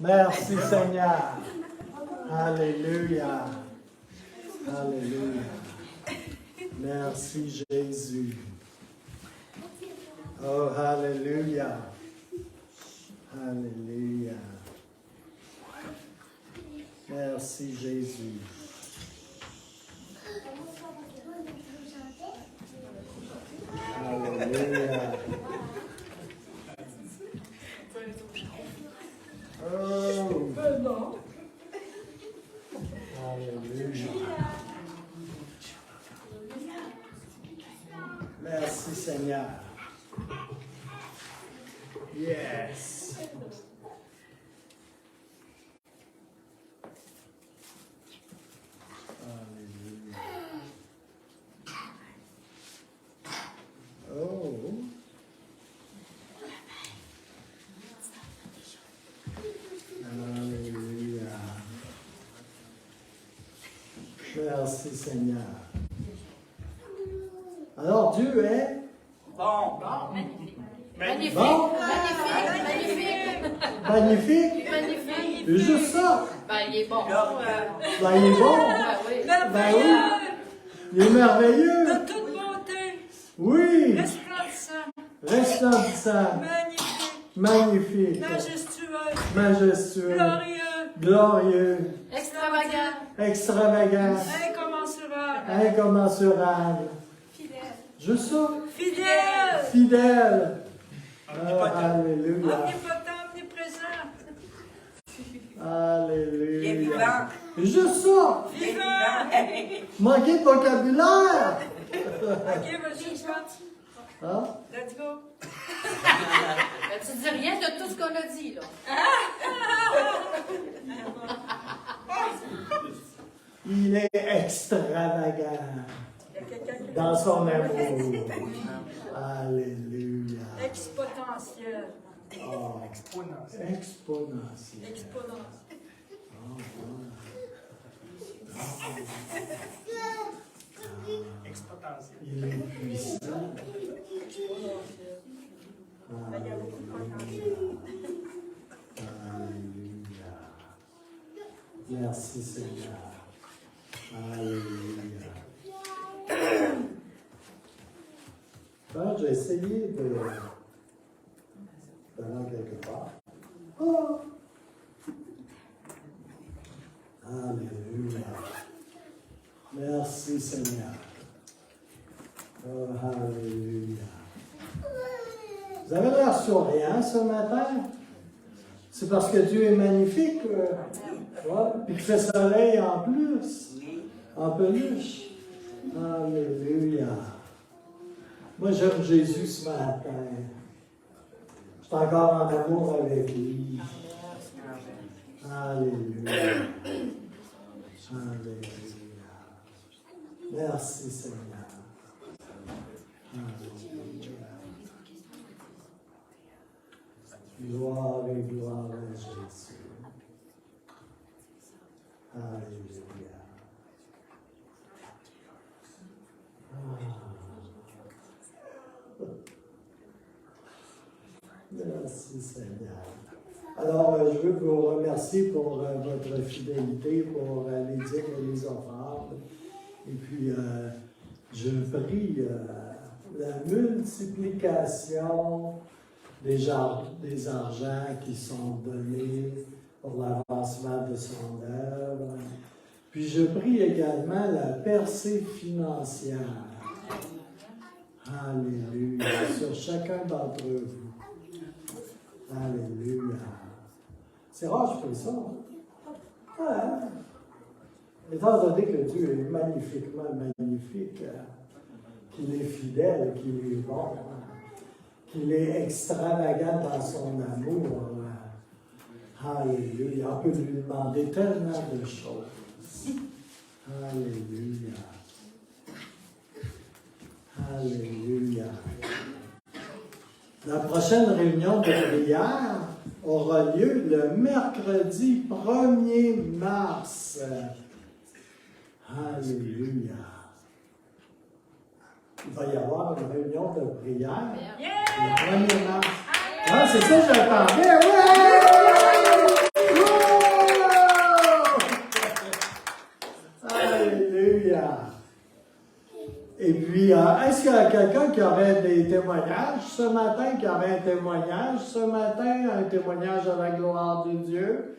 Merci Seigneur. Alléluia. Alléluia. Merci Jésus. Oh, Alléluia. Alléluia. Merci Jésus. Alléluia. Oh. Alléluia. Merci Seigneur. Yes. Alléluia. Oh. Alléluia. Merci Seigneur. Alors Dieu est bon, Magnifique. bon, Magnifique. magnifique. Magnifique. C'est juste ça. Ben, il est bon. Ben, il est bon. Ben oui. Ben oui. Il est merveilleux. de toute beauté, Oui. resplendissant, Resplendissant. magnifique, Magnifique. majestueux, Majestueux. glorieux, Glorieux. Extravagant. Extravagant. incommensurable, Incommensurable. fidèle, Juste ça. fidèle, Fidèle. Alléluia. omnipotent, omniprésent, Alléluia. Juste ça. vivant. Manquez de vocabulaire. Ok, vas-y, chante. Hein? Let's go. Ben, tu dis rien de tout ce qu'on a dit, là. Il est extravagant dans son amour. Alléluia. Exponentiel. Oh, exponentiel. Exponentiel. Il est puissant. Alléluia. Merci Seigneur. Alléluia. Alors, j'ai essayé de d'aller quelque part. Oh. Alléluia. Merci Seigneur. Oh, alléluia. Vous avez l'air souriant ce matin? C'est parce que Dieu est magnifique. Ouais. Puis qu'il fait soleil en plus. En peluche. Alléluia. Moi, j'aime Jésus ce matin. Je suis encore en amour avec lui. Alléluia. Alléluia. Merci Seigneur. Alléluia. Gloire et gloire à Jésus. Alléluia. Merci Seigneur. Alors, je veux vous remercier pour votre fidélité, pour les dîmes et les offrandes. Et puis, je prie la multiplication des argents qui sont donnés pour l'avancement de son œuvre. Puis, je prie également la percée financière. Alléluia. Sur chacun d'entre vous. Alléluia. C'est rare, je fais ça. Hein? Étant donné que Dieu est magnifiquement magnifique, qu'il est fidèle, qu'il est bon, qu'il est extravagant dans son amour. Alléluia. On peut lui demander tellement de choses. Alléluia. Alléluia. La prochaine réunion de prière aura lieu le mercredi 1er mars. Alléluia. Il va y avoir une réunion de prière le 1er mars. Ah, c'est ça que j'attendais. Ouais! Et puis, est-ce qu'il y a quelqu'un qui aurait des témoignages ce matin, qui aurait un témoignage ce matin, un témoignage à la gloire de Dieu?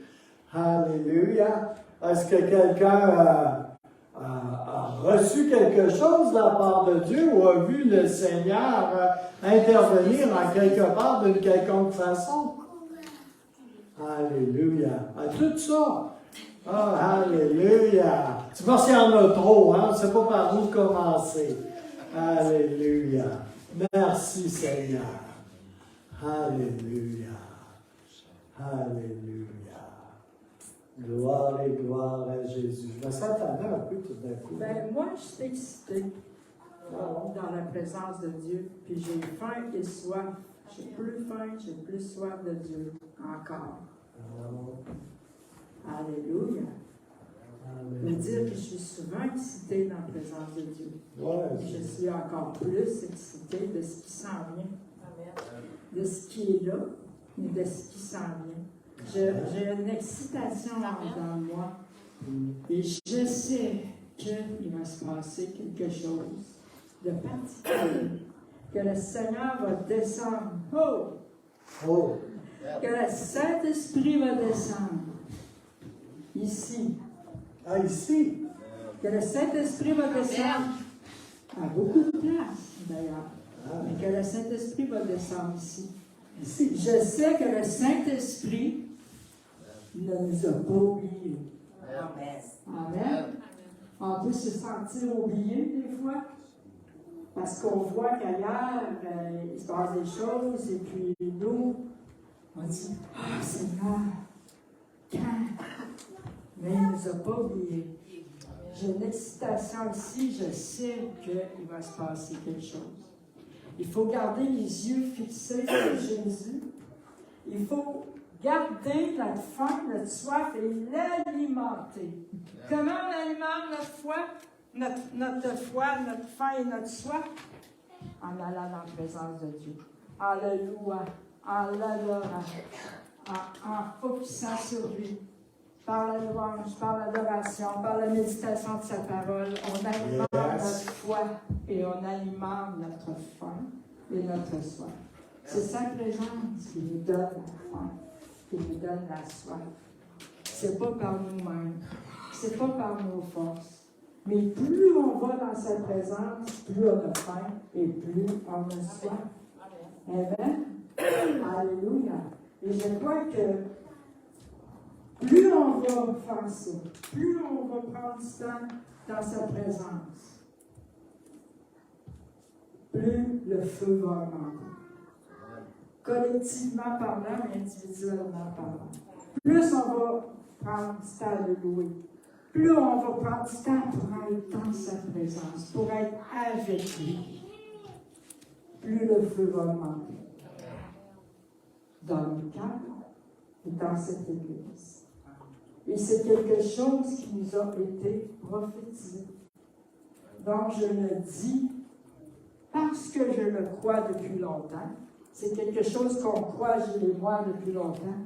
Alléluia. Est-ce que quelqu'un a reçu quelque chose de la part de Dieu ou a vu le Seigneur intervenir en quelque part d'une quelconque façon? Alléluia. À tout ça. Oh, alléluia. C'est parce qu'il y en a trop, hein? On ne sait pas par où commencer. Alléluia. Merci Seigneur. Alléluia. Alléluia. Gloire et gloire à Jésus. Je me sens tellement un peu tout d'un coup. Ben, moi, je suis excitée dans la présence de Dieu. Puis j'ai faim et soif. J'ai plus faim, j'ai plus soif de Dieu. Encore. Alléluia. Je veux dire que je suis souvent excitée dans la présence de Dieu. Ouais, Je suis encore plus excitée de ce qui s'en vient. De ce qui est là, mais de ce qui s'en vient. J'ai une excitation dans moi. Et je sais qu'il va se passer quelque chose de particulier. Que le Seigneur va descendre. Oh! Oh! Que le Saint-Esprit va descendre. Ici. Ah, ici? Que le Saint-Esprit va descendre. À beaucoup de places, d'ailleurs. Mais que le Saint-Esprit va descendre ici. Ici. Je sais que le Saint-Esprit ne nous a pas oubliés. Amen. On peut se sentir oublié des fois, parce qu'on voit qu'ailleurs, il se passe des choses, et puis nous, on dit, « Ah, Seigneur, quand? » Mais il ne nous a pas oubliés. J'ai une excitation ici, je sais qu'il va se passer quelque chose. Il faut garder les yeux fixés sur Jésus. Il faut garder notre faim, notre soif et l'alimenter. Comment on alimente notre foi, notre faim et notre soif? En allant dans la présence de Dieu. En le louant, en l'adorant, en focusant sur lui. Par la louange, par l'adoration, par la méditation de sa parole, on alimente notre foi et on alimente notre faim et notre soif. C'est sa présence qui nous donne la faim, qui nous donne la soif. C'est pas par nous-mêmes, c'est pas par nos forces. Mais plus on va dans sa présence, plus on a faim et plus on a soif. Amen. Alléluia. Et je crois que plus on va faire ça, plus on va prendre du temps dans sa présence, plus le feu va augmenter. Collectivement parlant, mais individuellement parlant. Plus on va prendre du temps à le louer, plus on va prendre du temps pour être dans sa présence, pour être avec lui, plus le feu va augmenter. Dans le cœur et dans cette église. Et c'est quelque chose qui nous a été prophétisé. Donc je le dis parce que je le crois depuis longtemps. C'est quelque chose qu'on croit, je et moi, depuis longtemps.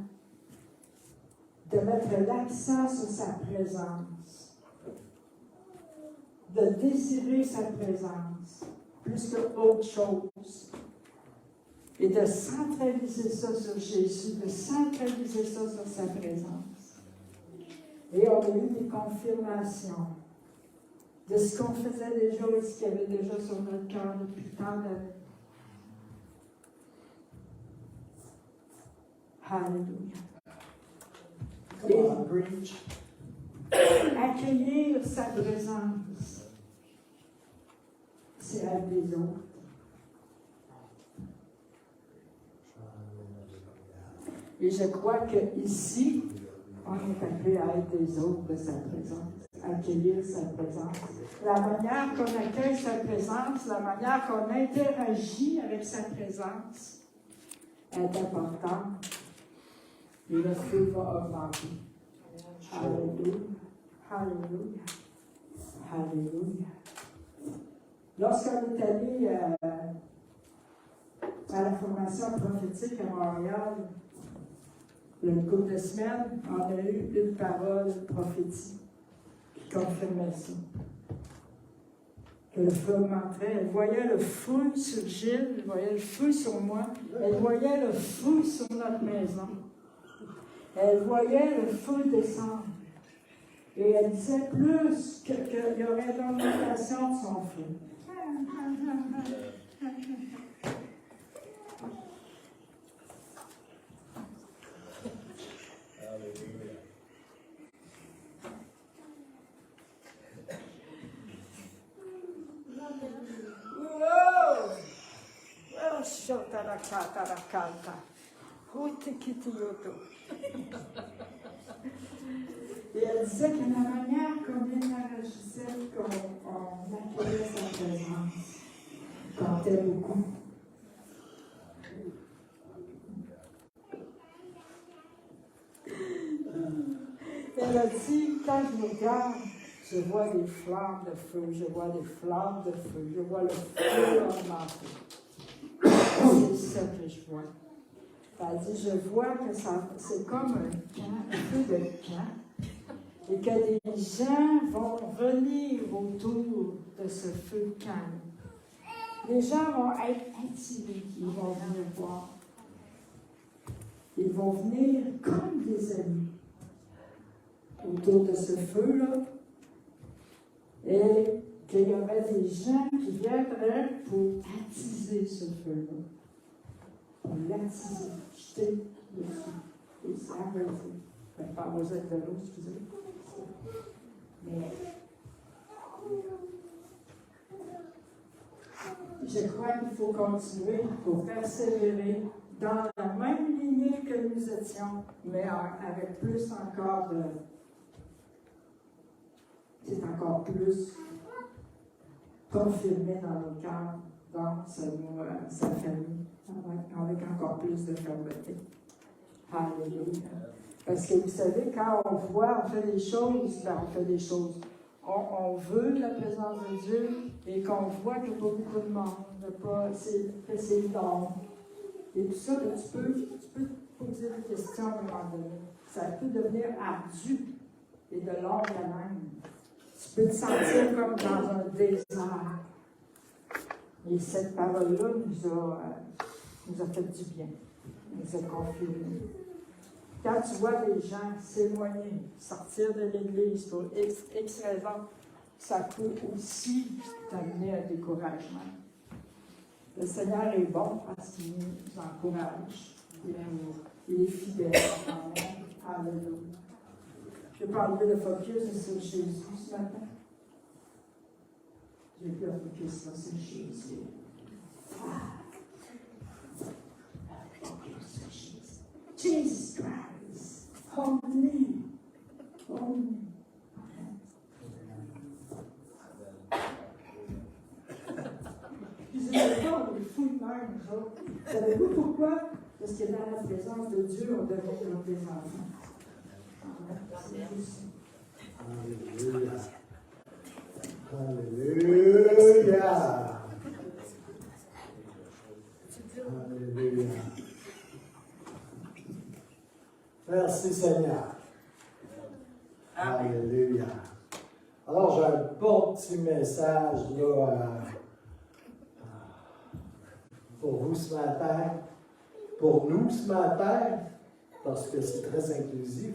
De mettre l'accent sur sa présence. De désirer sa présence plus qu'autre chose. Et de centraliser ça sur Jésus, de centraliser ça sur sa présence. Et on a eu des confirmations de ce qu'on faisait déjà et ce qu'il y avait déjà sur notre cœur depuis tant d'années. Alléluia. Et accueillir sa présence, c'est avec les autres. Et je crois qu'ici, on est appelé à être des autres de sa présence, accueillir sa présence. La manière qu'on accueille sa présence, la manière qu'on interagit avec sa présence est importante. Et le feu va augmenter. Alléluia. Alléluia. Alléluia. Lorsqu'on est allé à la formation prophétique à Montréal, une couple de semaines, on a eu une parole prophétique qui confirmait ça. que le feu augmenterait. Elle voyait le feu sur Gilles, elle voyait le feu sur moi, elle voyait le feu sur notre maison. Elle voyait le feu descendre. Et elle disait plus qu'il y aurait d'augmentation de son feu. Et elle disait que la manière comme elle agissait, qu'on accueillait sa présence, comptait beaucoup. Elle a dit, quand je me regarde, je vois des flammes de feu, je vois des flammes de feu, je vois le feu augmenter. C'est ça que je vois. Elle dit, je vois que c'est comme un camp, un feu de camp, et que des gens vont venir autour de ce feu de camp. Les gens vont être attirés, ils vont venir voir. Ils vont venir comme des amis autour de ce feu-là, et qu'il y aurait des gens qui viendraient pour attiser ce feu-là. Pour l'attiser, jeter dessus, et s'arrêter. Pas arroser de l'eau, excusez. Mais je crois qu'il faut continuer, il faut persévérer dans la même lignée que nous étions, mais avec plus encore de... C'est encore plus confirmé dans nos cœurs, dans sa famille, avec encore plus de fermeté. Alléluia. Parce que vous savez, quand on voit, on fait des choses, on fait des choses. On veut la présence de Dieu et qu'on voit qu'il n'y a pas beaucoup de monde, que c'est long. Et tout ça, tu peux poser des questions à un moment donné. Ça peut devenir ardu et de longue haleine. Tu peux te sentir comme dans un désert. Et cette parole-là nous a fait du bien, nous a confirmé. Quand tu vois des gens s'éloigner, sortir de l'Église pour X raisons, ça peut aussi t'amener à un découragement. Le Seigneur est bon parce qu'il nous encourage. Il est fidèle. Alléluia. Je vais pas enlever le focus sur Jésus ce matin. J'ai plus le focus là, c'est Jésus. Jesus Christ. Holy. Holy. Excusez-moi, on est fous de même, nous autres. Savez-vous pourquoi? Parce que dans la présence de Dieu, on devrait être des enfants. Alléluia. Alléluia. Alléluia. Merci Seigneur. Alléluia. Alors, j'ai un bon petit message là, pour vous ce matin, pour nous ce matin, parce que c'est très inclusif.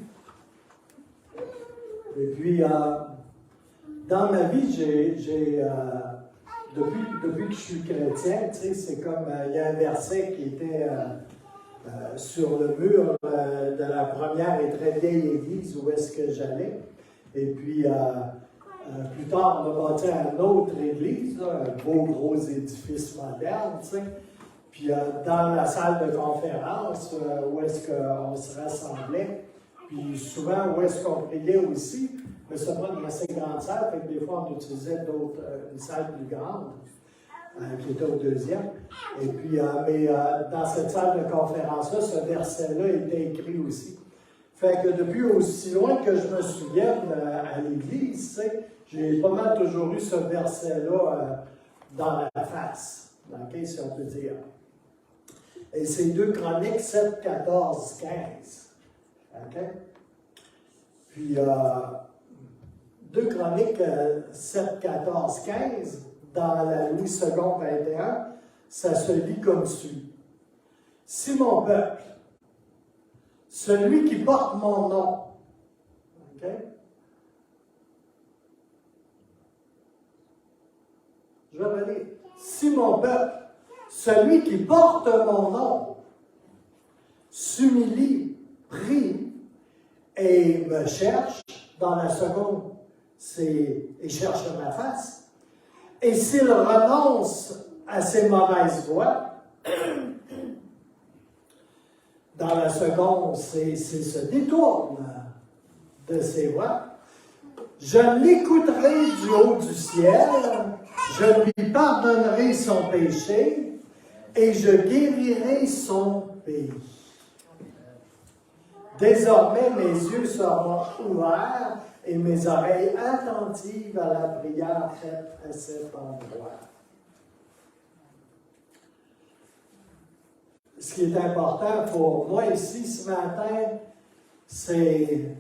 Et puis, dans ma vie, depuis que je suis chrétien, tu sais, c'est comme, il y a un verset qui était sur le mur de la première et très vieille église où est-ce que j'allais. Et puis, plus tard, on a bâti une autre église, là, un beau gros édifice moderne, tu sais. Puis, dans la salle de conférence, où est-ce qu'on se rassemblait, puis souvent, où est-ce qu'on priait aussi, mais ça prend une assez grande salle, fait que des fois, on utilisait une salle plus grande, qui était au deuxième. Et puis, mais dans cette salle de conférence-là, ce verset-là était écrit aussi. Fait que depuis aussi loin que je me souvienne à l'Église, tu sais, j'ai pas mal toujours eu ce verset-là dans la face, okay, si on peut dire. Et c'est 2 Chroniques 7, 14, 15. Okay? Puis, 2 Chroniques 7, 14, 15 dans la Louis II 21, ça se lit comme suit. Si mon peuple, celui qui porte mon nom, OK? Je vais relire. Si mon peuple, celui qui porte mon nom, s'humilie, prie et me cherche, dans la seconde, c'est « et cherche ma face », et s'il renonce à ses mauvaises voies, dans la seconde, c'est se détourne de ses voies, je l'écouterai du haut du ciel, je lui pardonnerai son péché et je guérirai son pays. Désormais, mes yeux seront ouverts et mes oreilles attentives à la prière faite à cet endroit. Ce qui est important pour moi ici ce matin, c'est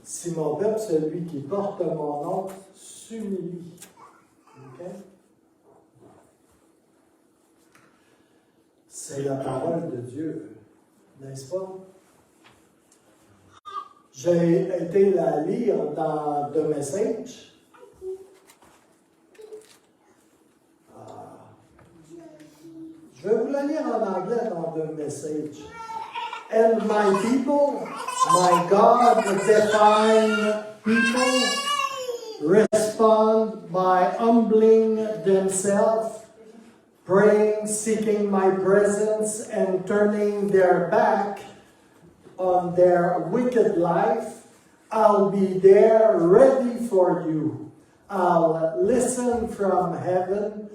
si mon peuple, celui qui porte mon nom, s'humilie. Okay? C'est la parole de Dieu, n'est-ce pas? J'ai été la lire dans The Message. Je vais vous la lire en anglais dans The Message. And my people, my God-defined people, respond by humbling themselves, praying, seeking my presence, and turning their back on their wicked life. I'll be there ready for you. I'll listen from heaven,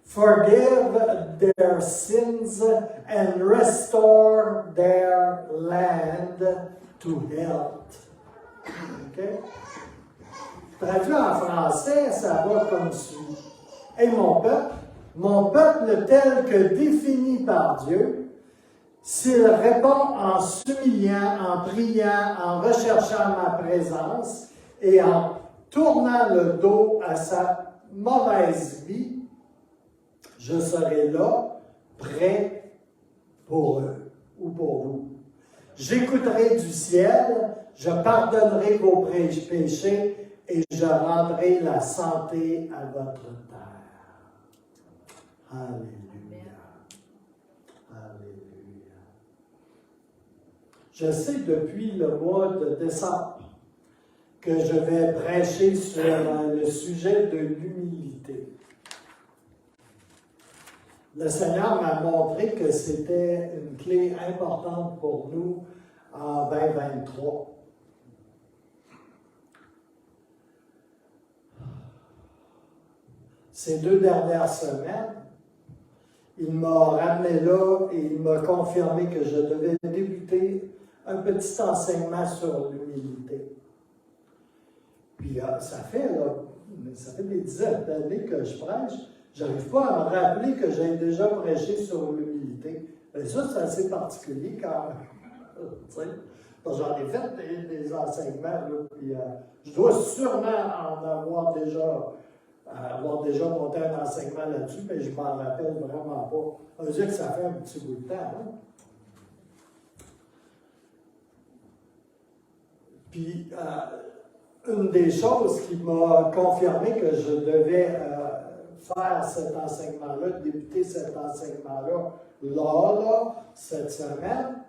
forgive their sins, and restore their land to health. Okay? Traduit en français, ça va comme suit. Et mon peuple tel que défini par Dieu, s'il répond en s'humiliant, en priant, en recherchant ma présence et en tournant le dos à sa mauvaise vie, je serai là, prêt pour eux ou pour vous. J'écouterai du ciel, je pardonnerai vos péchés et je rendrai la santé à votre terre. Alléluia. Alléluia. Je sais depuis le mois de décembre que je vais prêcher sur le sujet de l'humilité. Le Seigneur m'a montré que c'était une clé importante pour nous en 2023. Ces 2 dernières semaines, il m'a ramené là et il m'a confirmé que je devais débuter un petit enseignement sur l'humilité. Puis ça fait des dizaines d'années que je prêche. Je n'arrive pas à me rappeler que j'ai déjà prêché sur l'humilité. Et ça, c'est assez particulier quand j'en ai fait des enseignements. Là, puis, je dois sûrement avoir déjà monté un enseignement là-dessus, mais je ne m'en rappelle vraiment pas. On veut dire que ça fait un petit bout de temps. Hein? Puis, une des choses qui m'a confirmé que je devais faire cet enseignement-là, débuter cet enseignement-là, cette semaine,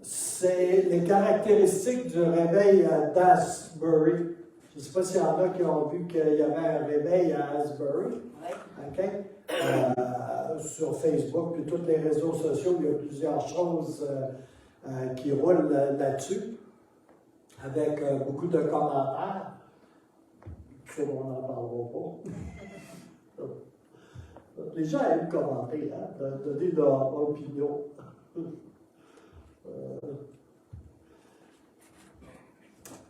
c'est les caractéristiques du réveil d'Asbury. Je ne sais pas s'il y en a qui ont vu qu'il y avait un réveil à Asbury. Okay? Sur Facebook, puis tous les réseaux sociaux, il y a plusieurs choses qui roulent là-dessus, avec beaucoup de commentaires. On n'en parlera pas. Les gens aiment commenter, hein, donner leur opinion.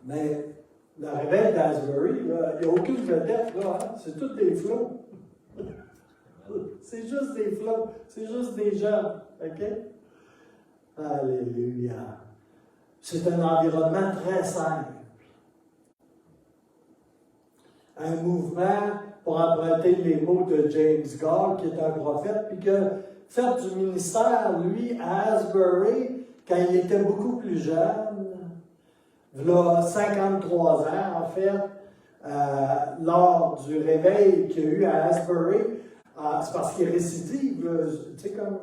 Mais le réveil d'Asbury, il n'y a aucune vedette, là, hein, c'est tous des flots. C'est juste des flots, c'est juste des gens, OK? Alléluia. C'est un environnement très simple. un mouvement, pour emprunter les mots de James Gall, qui est un prophète, puis que faire du ministère, lui, à Asbury, quand il était beaucoup plus jeune, il a 53 ans, en fait, lors du réveil qu'il y a eu à Asbury, c'est parce qu'il récidive, tu sais, comme,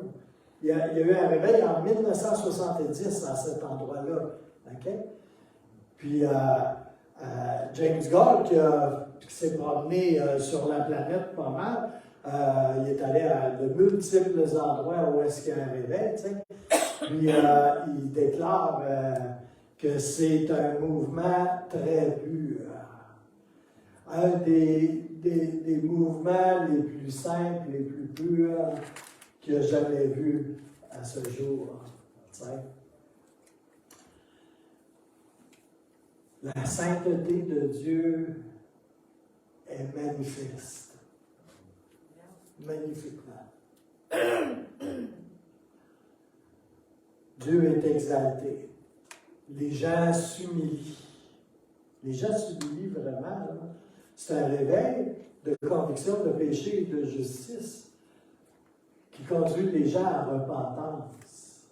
il y a eu un réveil en 1970 à cet endroit-là, OK? Puis, James Gall, qui s'est promené sur la planète pas mal, il est allé à de multiples endroits où est-ce qu'il y a un réveil, tu sais. Puis, il déclare que c'est un mouvement très pur. Un des mouvements les plus simples, les plus purs qu'il a jamais vu à ce jour. Tu sais. La sainteté de Dieu est manifeste. Magnifiquement. Dieu est exalté. Les gens s'humilient. Les gens s'humilient vraiment. Là. C'est un réveil de conviction de péché et de justice qui conduit les gens à repentance.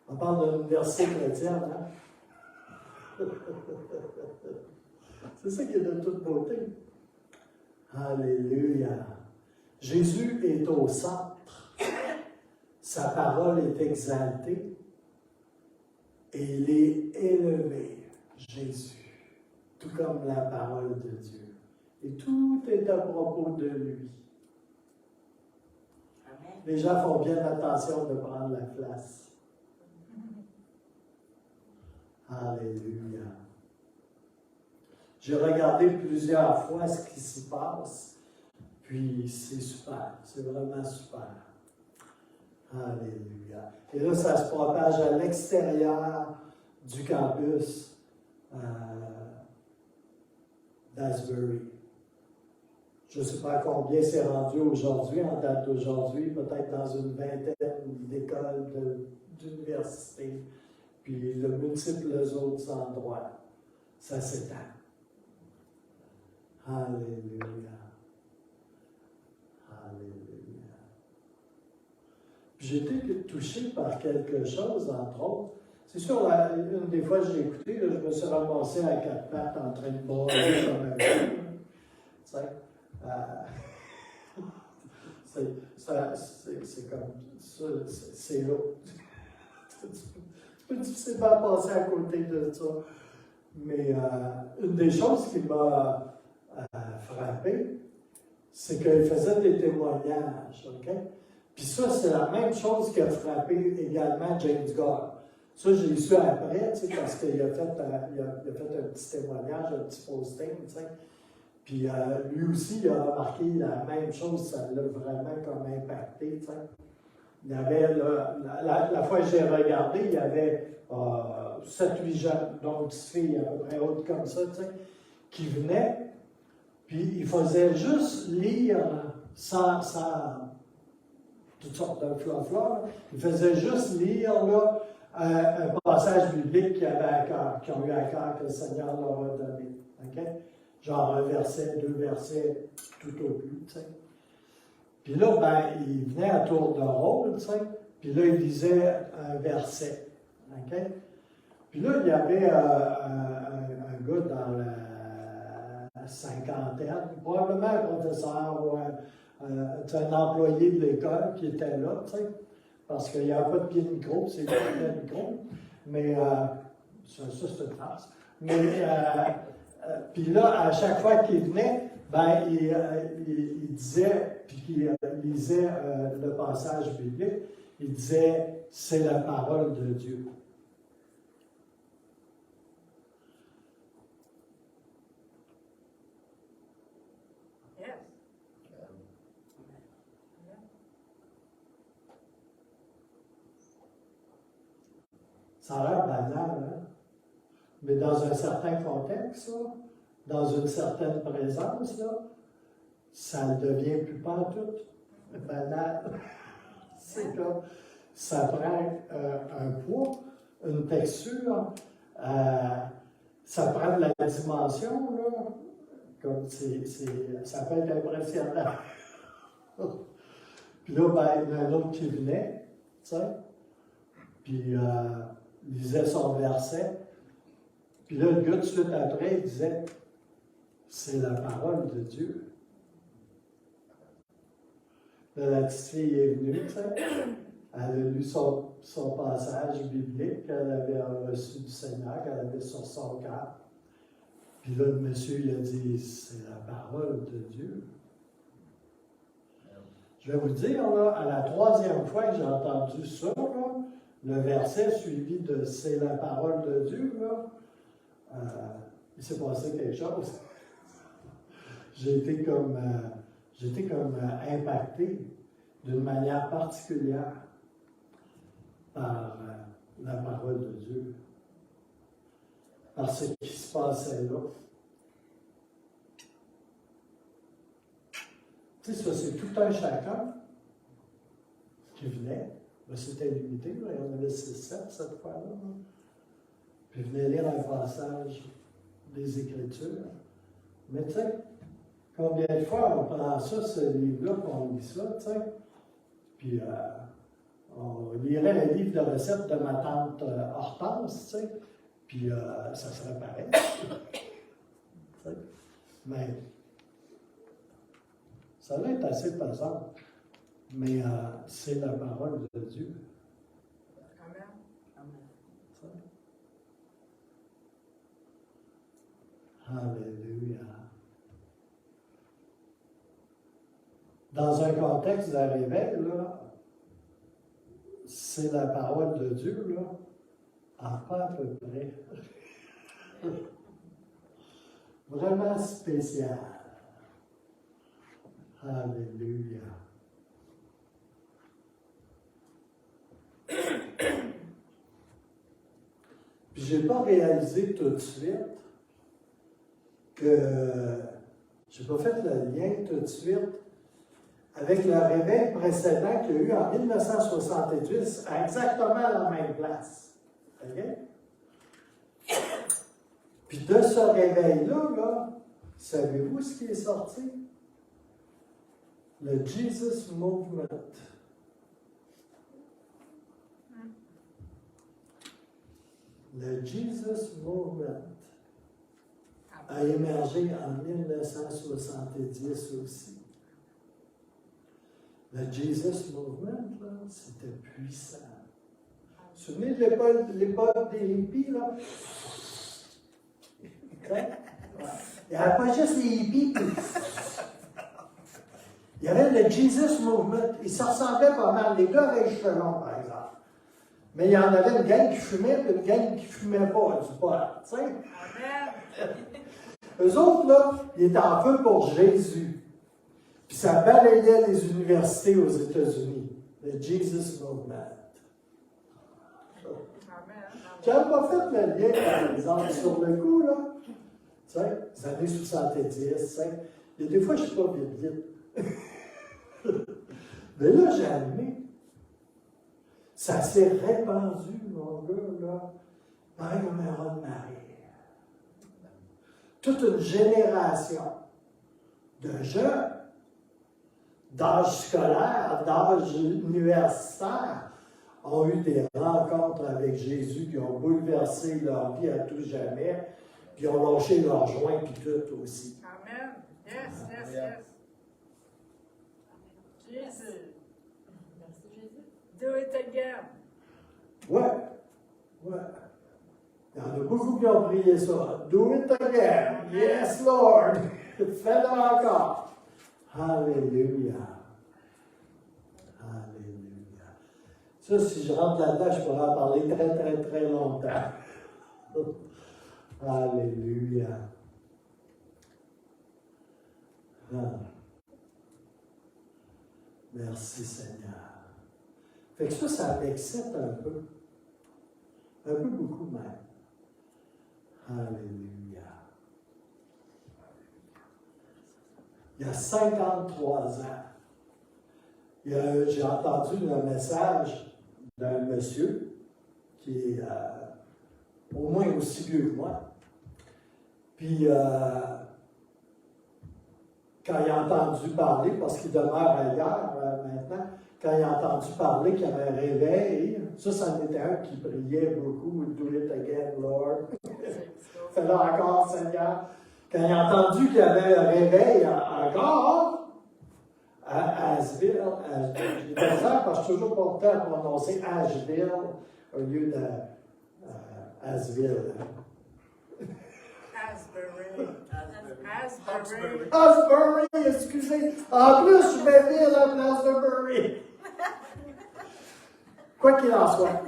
On parle d'un université chrétienne, hein? C'est ça qui est de toute beauté. Alléluia. Jésus est au centre. Sa parole est exaltée. Et il est élevé, Jésus, tout comme la parole de Dieu. Et tout est à propos de lui. Amen. Les gens font bien attention de prendre la place. Alléluia. J'ai regardé plusieurs fois ce qui s'y passe, puis c'est super, c'est vraiment super. Alléluia. Et là, ça se propage à l'extérieur du campus d'Asbury. Je ne sais pas combien c'est rendu aujourd'hui, en date d'aujourd'hui, peut-être dans une vingtaine d'écoles d'universités, puis de multiples autres endroits. Ça s'étend. Alléluia. Alléluia. Puis j'ai été touché par quelque chose, entre autres. C'est sûr, une des fois que j'ai écouté, là, je me suis ramassé à quatre pattes en train de brailler comme un fou. Tu sais, c'est comme ça, c'est là. C'est difficilement passer à côté de ça. Mais une des choses qui m'a frappé, c'est qu'il faisait des témoignages, OK? Puis ça, c'est la même chose qui a frappé également James Gall. Ça, je l'ai su après, tu sais, parce qu'il a fait un petit témoignage, un petit posting, tu sais. Puis lui aussi, il a remarqué la même chose, ça l'a vraiment comme impacté, tu sais. Il y avait, la fois que j'ai regardé, il y avait 7-8 jeunes, donc 10 filles à peu près hautes comme ça, tu sais, qui venaient, puis ils faisaient juste lire sans toutes sortes de fleurs, ils faisaient juste lire là, un passage biblique qu'ils ont eu à cœur que le Seigneur leur a donné. Okay? Genre un verset, 2 versets, tout au plus, tu sais. Puis là, ben, il venait à tour de rôle, tu sais, puis là, il lisait un verset. Okay? Puis là, il y avait un gars dans la cinquantaine, probablement un professeur ou un employé de l'école qui était là, tu sais, parce qu'il n'y a pas de pied de micro, c'est pas de micro, mais ça c'est une phrase. Mais, puis là, à chaque fois qu'il venait, ben, il disait, puis qu'il lisait le passage biblique, il disait, c'est la parole de Dieu. Ça a l'air banal, hein? Mais dans un certain contexte, là, dans une certaine présence, là, ça ne devient plus pas tout banal. C'est comme, ça prend un poids, une texture, ça prend de la dimension, là, Comme ça peut être impressionnant. Puis là, ben, il y en a un autre qui venait, tu sais, puis lisait son verset. Puis là, le gars, tout de suite après, il disait, c'est la parole de Dieu. Là, la petite fille est venue, tu sais, elle a lu son passage biblique qu'elle avait reçu du Seigneur, qu'elle avait sur son cœur. Puis là, le monsieur, il a dit, c'est la parole de Dieu. Je vais vous dire, là, à la troisième fois que j'ai entendu ça, là, le verset suivi de c'est la parole de Dieu, là, il s'est passé quelque chose. J'ai été comme impacté d'une manière particulière par la parole de Dieu, par ce qui se passait là. Tu sais, ça, c'est tout un chacun qui venait. Ben, c'était limité, là, il y en avait 6-7 cette fois-là. Là. Puis il venait lire un passage des Écritures. Mais tu sais, combien de fois on prend ça, ce livre-là, puis on lit ça, tu sais. Puis on lirait un livre de recettes de ma tante Hortense, tu sais. Puis ça serait pareil. Mais ça va être assez pesant. Mais c'est la parole de Dieu. Amen. Alléluia. Dans un contexte de réveil, là, c'est la parole de Dieu, là, en pas à peu près. Vraiment spécial. Alléluia. Puis je n'ai pas réalisé tout de suite que je n'ai pas fait le lien tout de suite avec le réveil précédent qu'il y a eu en 1968 à exactement la même place. OK? Puis de ce réveil-là, là, savez-vous ce qui est sorti? Le Jesus Movement. Le Jesus Movement a émergé en 1970 aussi. Le Jesus Movement, là, c'était puissant. Vous vous souvenez de l'époque des hippies, là? Il n'y avait pas juste les hippies, il y avait le Jesus Movement. Ils se ressemblaient pas mal. Les gars avaient les cheveux longs, par exemple. Mais il y en avait une gang qui fumait et une gang qui ne fumait pas du pot. Tu sais? Eux autres, là, ils étaient en feu pour Jésus. Puis ça balayait les universités aux États-Unis. Le Jesus Movement. Tu n'avais pas fait le lien, par exemple, sur le coup, là. Tu sais, les années 70, tu sais. Il y a des fois, je ne suis pas vite. Mais là, j'ai allumé. Ça s'est répandu, mon gars, là, pareil comme un raz de marée. Toute une génération de jeunes, d'âge scolaire, d'âge universitaire, ont eu des rencontres avec Jésus qui ont bouleversé leur vie à tout jamais, qui ont lâché leurs joints puis tout aussi. Amen. Yes, yes, yes. Jesus. Merci Jésus. Do it again. Ouais. Il y en a beaucoup qui ont prié ça. Do it again. Yes, Lord. Fais-le encore. Alléluia. Alléluia. Ça, si je rentre là-dedans, je pourrais en parler très, très, très longtemps. Alléluia. Merci Seigneur. Fait que ça m'excite un peu. Un peu beaucoup même. Alléluia. Il y a 53 ans, j'ai entendu un message d'un monsieur qui est au moins aussi vieux que moi. Puis quand il a entendu parler, parce qu'il demeure ailleurs maintenant, quand il a entendu parler qu'il y avait un réveil, ça en était un qui priait beaucoup, Do it again, Lord. Fais-le encore, Seigneur. Quand il a entendu qu'il y avait un réveil encore à Asheville, j'ai besoin parce que je suis toujours porté à prononcer Asheville au lieu de Asheville. Asbury, excusez. En plus, je vais vivre à Asbury. Quoi qu'il en soit,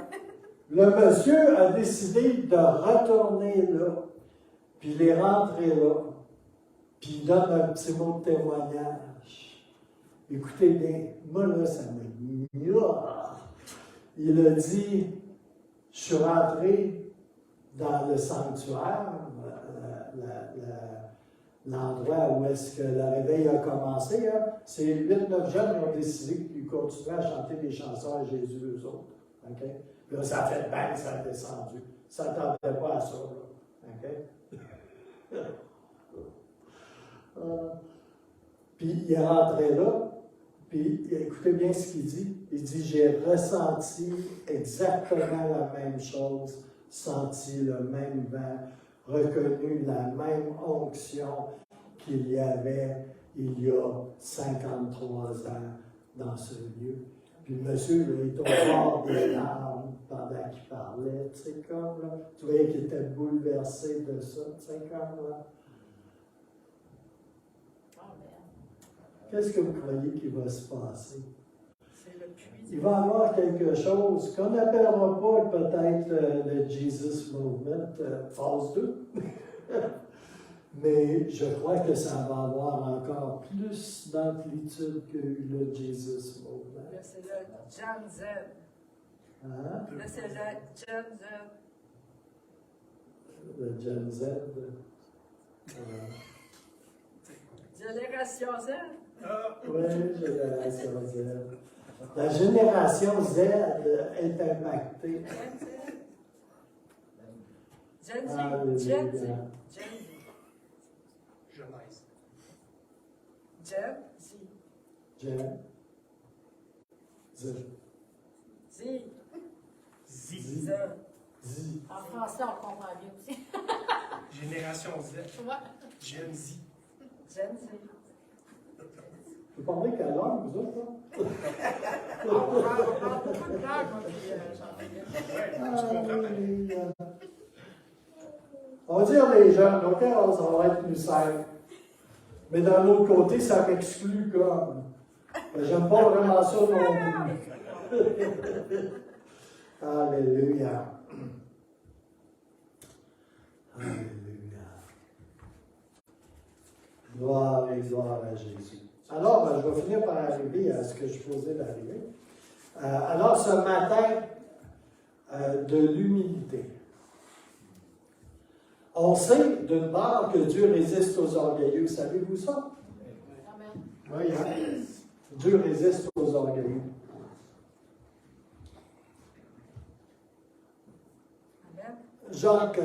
le monsieur a décidé de retourner là, puis il est rentré là, puis il donne un petit mot de témoignage. Écoutez bien, moi là, ça me... Il a dit, je suis rentré dans le sanctuaire, l'endroit où est-ce que le réveil a commencé, hein, c'est 8-9 jeunes qui ont décidé qu'ils continuaient à chanter des chansons à Jésus, eux autres. Okay? Puis là, ça a fait bang, ça a descendu. Ça ne s'attendait pas à ça. Okay? Puis il est rentré là, puis écoutez bien ce qu'il dit. Il dit, j'ai ressenti exactement la même chose, senti le même vent, reconnu la même onction qu'il y avait il y a 53 ans dans ce lieu. Puis le monsieur, là, il est au bord des larmes pendant qu'il parlait, tu sais, comme là. Tu voyais qu'il était bouleversé de ça, tu sais, comme là. Qu'est-ce que vous croyez qu'il va se passer? Il va y avoir quelque chose qu'on n'appellera pas peut-être le Jesus Movement, phase 2. Mais je crois que ça va avoir encore plus d'amplitude que le Jesus Movement. Là, c'est le Gen Z. Hein? Là, c'est le Gen Z. Le Gen Z. Génération Z. Oui, génération Z. La génération Z est impactée. Gen Z. Alléluia. Gen Z. Jeunesse. Gen Z. Gen Z. Z. Z. Z. En français, on comprend bien aussi. Génération Z. Tu vois? Gen Z. Gen Z. Vous parlez quelle langue, vous autres? On parle beaucoup de langues, moi, puis Ouais, tu comprends. Alléluia. On va dire les jeunes, OK, ça va être plus simple. Mais d'un autre côté, ça m'exclut comme. J'aime pas vraiment ça non plus. Alléluia. Alléluia. Gloire et gloire à Jésus. Alors, je vais finir par arriver à ce que je posais d'arriver. Alors, ce matin, de l'humilité. On sait, d'une part, que Dieu résiste aux orgueilleux. Savez-vous ça? Amen. Oui, hein? Dieu résiste aux orgueilleux. Amen. Jacques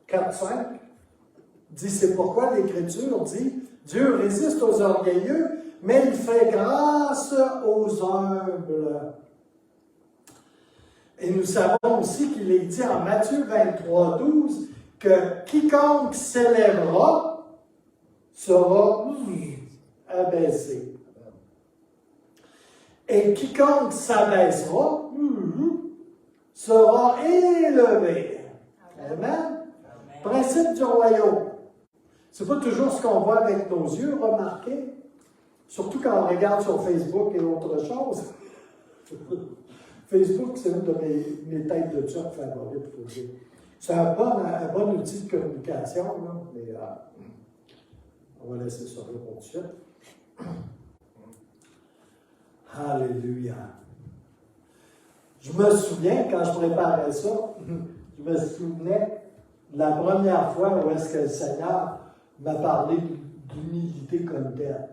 4,5 dit, c'est pourquoi l'Écriture dit, Dieu résiste aux orgueilleux, mais il fait grâce aux humbles. Et nous savons aussi qu'il est dit en Matthieu 23,12 que quiconque s'élèvera sera abaissé. Et quiconque s'abaissera sera élevé. Amen. Principe du royaume. C'est pas toujours ce qu'on voit avec nos yeux, remarquez. Surtout quand on regarde sur Facebook et autre chose. Facebook, c'est une de mes têtes de turc favorites, il faut dire. C'est un bon outil de communication, là, mais on va laisser ça là pour tout de suite. Alléluia. Je me souviens, quand je préparais ça, je me souvenais de la première fois où est-ce que le Seigneur m'a parlé d'humilité comme telle.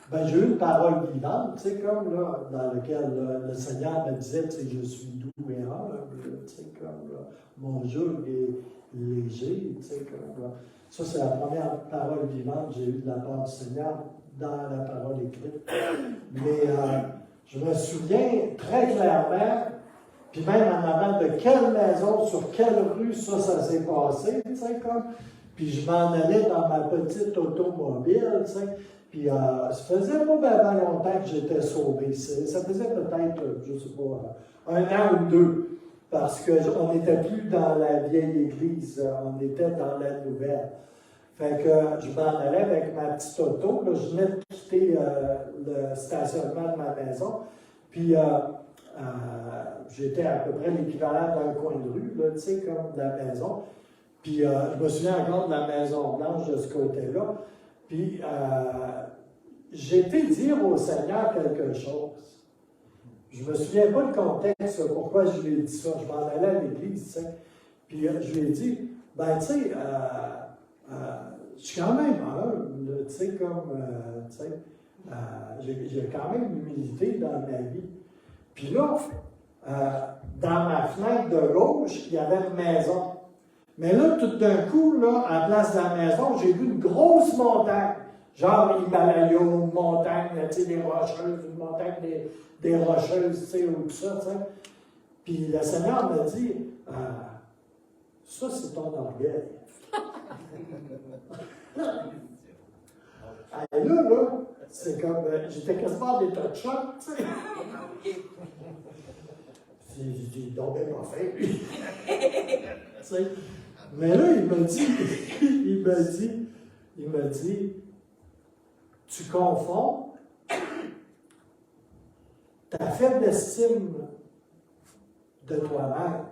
Ben, j'ai eu une parole vivante, tu sais, comme là, dans laquelle le Seigneur me disait, tu sais, je suis doux et humble, tu sais, comme là, mon joug est léger, tu sais, comme là. Ça, c'est la première parole vivante que j'ai eue de la part du Seigneur dans la parole écrite. Mais je me souviens très clairement, puis même en avant de quelle maison, sur quelle rue ça s'est passé, tu sais, comme. Puis je m'en allais dans ma petite automobile, tu sais. Puis ça faisait pas bien longtemps que j'étais sauvé. Ça faisait peut-être, je ne sais pas, 1 an ou 2. Parce qu'on n'était plus dans la vieille église, on était dans la nouvelle. Fait que je m'en allais avec ma petite auto. Là, je venais de quitter le stationnement de ma maison. Puis j'étais à peu près l'équivalent d'un coin de rue, là, tu sais, comme de la maison. Puis je me souviens encore de la Maison Blanche de ce côté-là. Puis j'ai été dire au Seigneur quelque chose. Je ne me souviens pas le contexte, pourquoi je lui ai dit ça. Je m'en allais à l'église, tu sais. Puis je lui ai dit, ben tu sais, je suis quand même humble, tu sais, comme, tu sais, j'ai quand même l'humilité dans ma vie. Puis là, dans ma fenêtre de gauche, il y avait une maison. Mais là, tout d'un coup, là, à la place de la maison, j'ai vu une grosse montagne. Genre l'Himalaya, une montagne, tu sais, des rocheuses, une montagne des rocheuses, tu sais, ou tout ça, tu sais. Puis le Seigneur m'a dit, ça, c'est ton orgueil. Et là, c'est comme, j'étais quasiment des tas de chocs, tu sais. J'ai dit, donc, ben, pas fait, lui. Tu sais. Mais là, il m'a dit, tu confonds ta faible estime de toi-même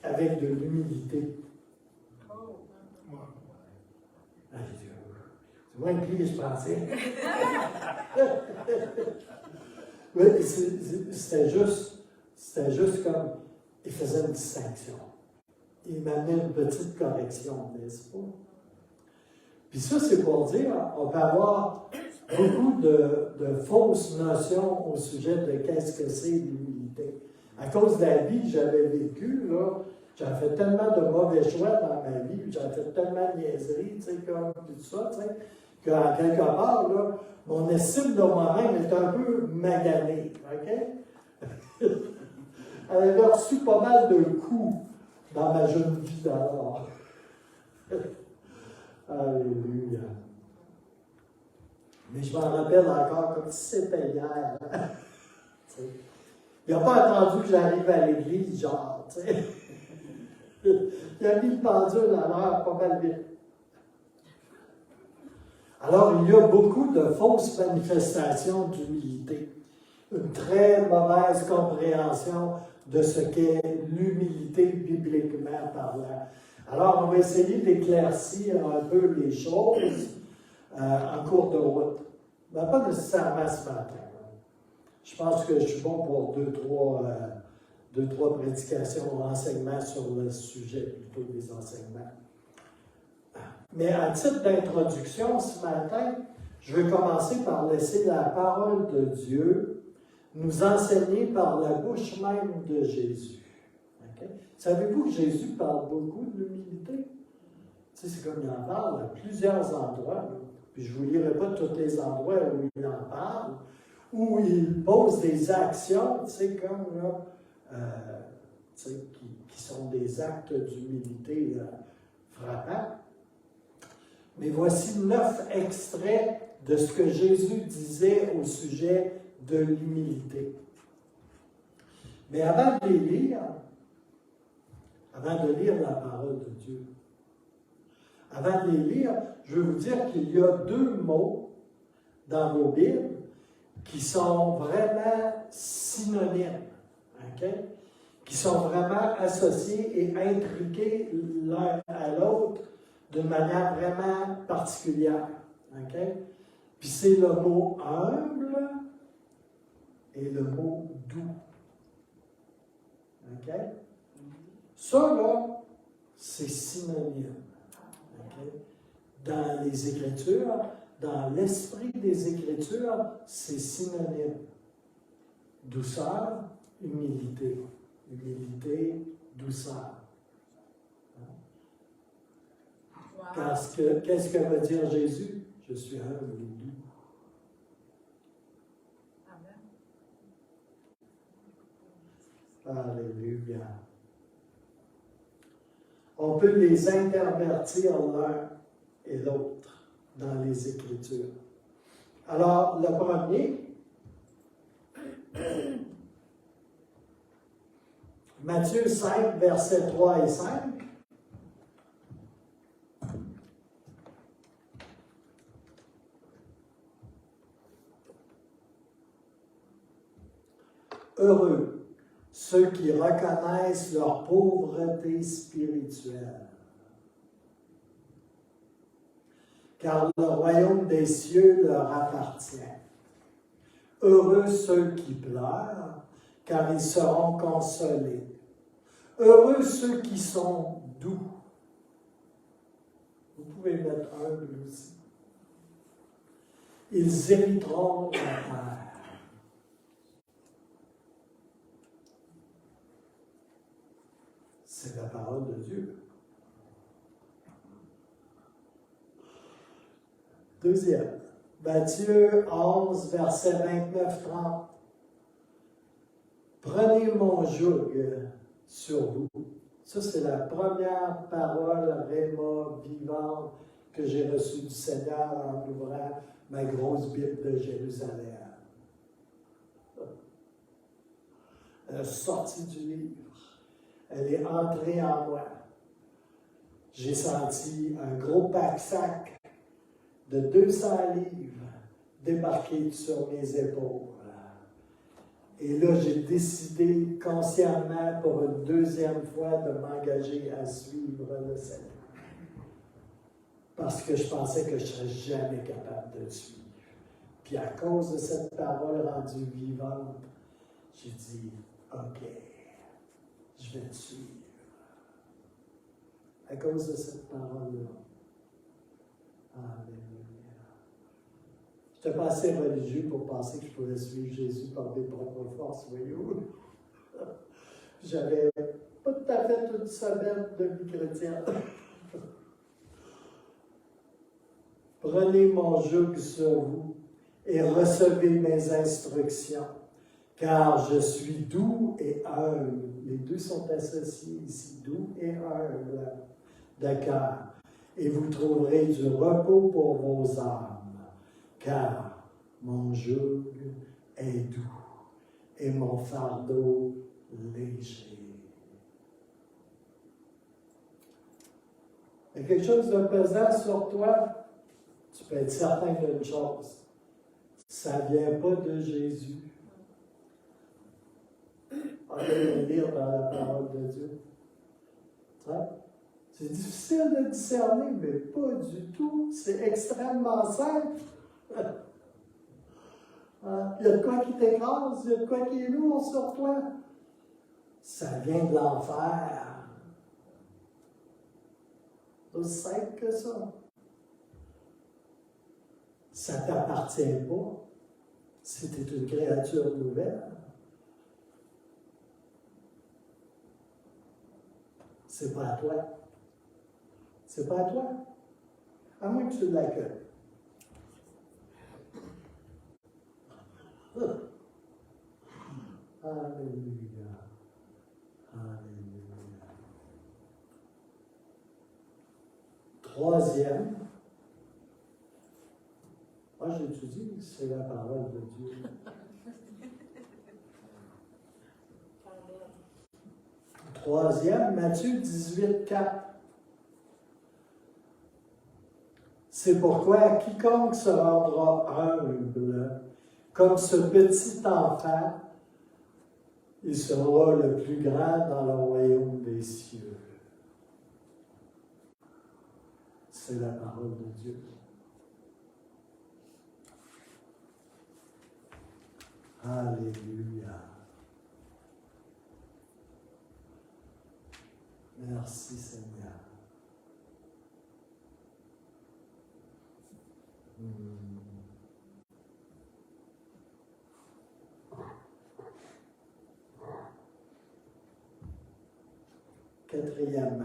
avec de l'humilité. Ah, j'ai dit, c'est moins pire que je pensais. Mais c'était juste comme, il faisait une distinction. Il m'amenait une petite correction, n'est-ce pas? Puis ça, c'est pour dire, on peut avoir beaucoup de fausses notions au sujet de qu'est-ce que c'est l'humilité. À cause de la vie que j'avais vécue, là, j'avais fait tellement de mauvais choix dans ma vie, j'avais fait tellement de niaiseries, tu sais, comme tout ça, tu sais, qu'en quelque part, là, mon estime de moi-même est un peu maganée, OK? Elle avait reçu pas mal de coups dans ma jeune vie d'alors. Alléluia. Mais je m'en rappelle encore comme si c'était hier. Il n'a pas attendu que j'arrive à l'église, genre, tu sais. Il a mis le pendule à l'heure pas mal vite. Alors, il y a beaucoup de fausses manifestations d'humilité. Une très mauvaise compréhension de ce qu'est l'humilité bibliquement parlant. Alors, on va essayer d'éclaircir un peu les choses en cours de route. Mais pas nécessairement ce matin. Je pense que je suis bon pour deux, trois prédications, enseignements sur le sujet, plutôt des enseignements. Mais à titre d'introduction, ce matin, je vais commencer par laisser la parole de Dieu nous enseigner par la bouche même de Jésus. Okay? Savez-vous que Jésus parle beaucoup de l'humilité? Tu sais, c'est comme il en parle à plusieurs endroits. Là. Puis je ne vous lirai pas tous les endroits où il en parle, où il pose des actions, tu sais, comme là, tu sais, qui sont des actes d'humilité frappants. Mais voici 9 extraits de ce que Jésus disait au sujet de l'humilité. Mais avant de les lire, avant de lire la parole de Dieu, avant de les lire, je veux vous dire qu'il y a 2 mots dans vos Bibles qui sont vraiment synonymes, okay? Qui sont vraiment associés et intriqués l'un à l'autre d'une manière vraiment particulière. Okay? Puis c'est le mot humble et le mot doux. OK? Ça, là, c'est synonyme. Okay? Dans les Écritures, dans l'esprit des Écritures, c'est synonyme. Douceur, humilité. Humilité, douceur. Parce que, qu'est-ce que veut dire Jésus? Je suis humble et doux. Alléluia. On peut les intervertir l'un et l'autre dans les Écritures. Alors, le premier, Matthieu 5, versets 3 et 5. Heureux ceux qui reconnaissent leur pauvreté spirituelle, car le royaume des cieux leur appartient. Heureux ceux qui pleurent, car ils seront consolés. Heureux ceux qui sont doux. Vous pouvez mettre humble aussi. Ils hériteront la terre. C'est la parole de Dieu. Deuxième, Matthieu 11, verset 29-30. Prenez mon joug sur vous. Ça, c'est la première parole réma vivante que j'ai reçue du Seigneur en ouvrant ma grosse Bible de Jérusalem. Elle est sortie du livre. Elle est entrée en moi. J'ai senti un gros pack-sac de 200 livres débarquer sur mes épaules. Et là, j'ai décidé consciemment pour une deuxième fois de m'engager à suivre le Seigneur. Parce que je pensais que je ne serais jamais capable de le suivre. Puis à cause de cette parole rendue vivante, j'ai dit, OK, je vais te suivre. À cause de cette parole-là. Alléluia. Je n'étais pas assez religieux pour penser que je pouvais suivre Jésus par mes propres forces, voyez-vous. J'avais pas tout à fait une semaine de vie chrétienne. Prenez mon joug sur vous et recevez mes instructions, car je suis doux et humble. Les deux sont associés ici, doux et humble de cœur. Et vous trouverez du repos pour vos âmes, car mon joug est doux et mon fardeau léger. Il y a quelque chose de pesant sur toi, tu peux être certain d'une chose, ça ne vient pas de Jésus. On va le lire dans la parole de Dieu. Hein? C'est difficile de discerner, mais pas du tout. C'est extrêmement simple. Il y a de quoi qui t'écrase, il y a de quoi qui est lourd sur toi. Ça vient de l'enfer. C'est aussi simple que ça. Ça ne t'appartient pas si tu es une créature nouvelle. C'est pas à toi. C'est pas à toi. À moins que tu l'accueilles. Alléluia. Alléluia. Troisième. Moi, j'étudie, c'est la parole de Dieu. Troisième, Matthieu 18, 4. C'est pourquoi quiconque se rendra humble, comme ce petit enfant, il sera le plus grand dans le royaume des cieux. C'est la parole de Dieu. Alléluia. Merci Seigneur. Quatrièmement,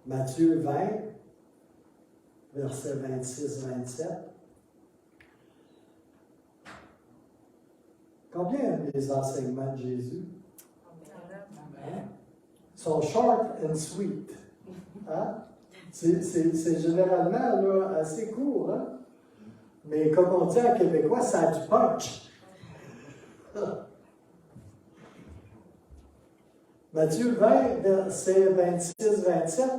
Matthieu 20, versets 26-27. Combien aiment les enseignements de Jésus? Hein? Ils sont short and sweet. Hein? C'est généralement là, assez court. Hein? Mais comme on dit en québécois, ça a du punch. Matthieu 20, verset 26-27.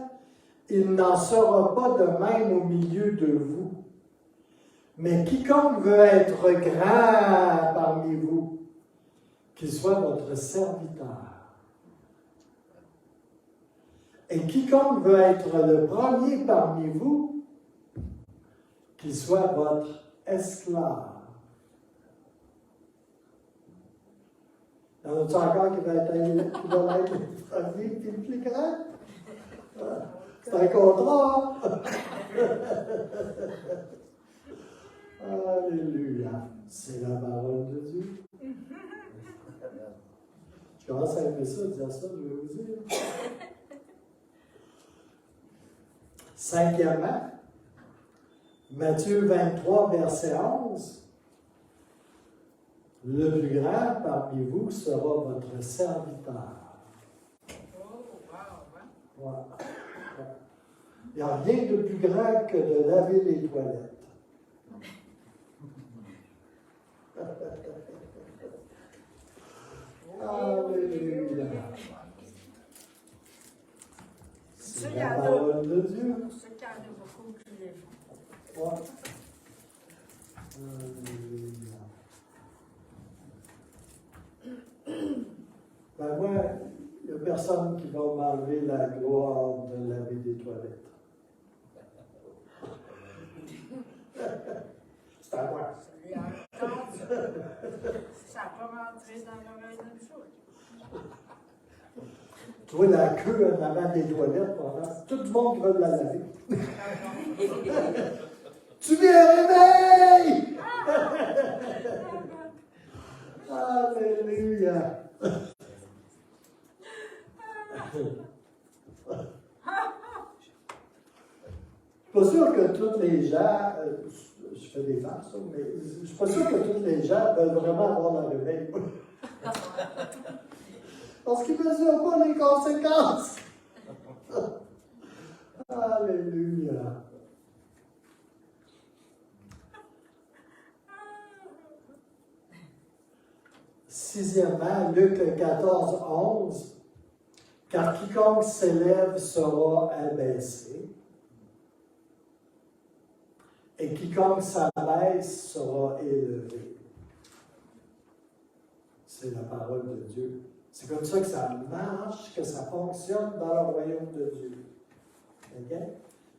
Il n'en sera pas de même au milieu de vous. Mais quiconque veut être grand parmi vous, qu'il soit votre serviteur. Et quiconque veut être le premier parmi vous, qu'il soit votre esclave. Il y en a-t-il encore qui veulent être le premier et le plus grand? C'est un contrat. Alléluia. C'est la parole de Dieu. Je commence à aimer ça, dire ça, je vais vous dire. Cinquièmement, Matthieu 23, verset 11. Le plus grand parmi vous sera votre serviteur. Voilà. Il n'y a rien de plus grand que de laver les toilettes. Alléluia. C'est la parole de Dieu. Pour ceux qui en ont beaucoup qui les font. Ouais. Alléluia. Ben moi, il n'y a personne qui va m'enlever la gloire de laver des toilettes. C'est à moi. Il y a un temps, ça n'a pas rentré dans l'oreille d'une chose. Tu vois la queue en avant des toilettes pendant tout le monde qui veut la laver. Tu viens réveiller! Alléluia! Je ne suis pas sûr que tous les gens, je fais des farces, mais je ne suis pas sûr que tous les gens veulent vraiment avoir la réveil. Parce qu'ils ne mesurent pas les conséquences. Alléluia. Sixièmement, Luc 14, 11. Car quiconque s'élève sera abaissé, et quiconque s'abaisse sera élevé. C'est la parole de Dieu. C'est comme ça que ça marche, que ça fonctionne dans le royaume de Dieu. Okay?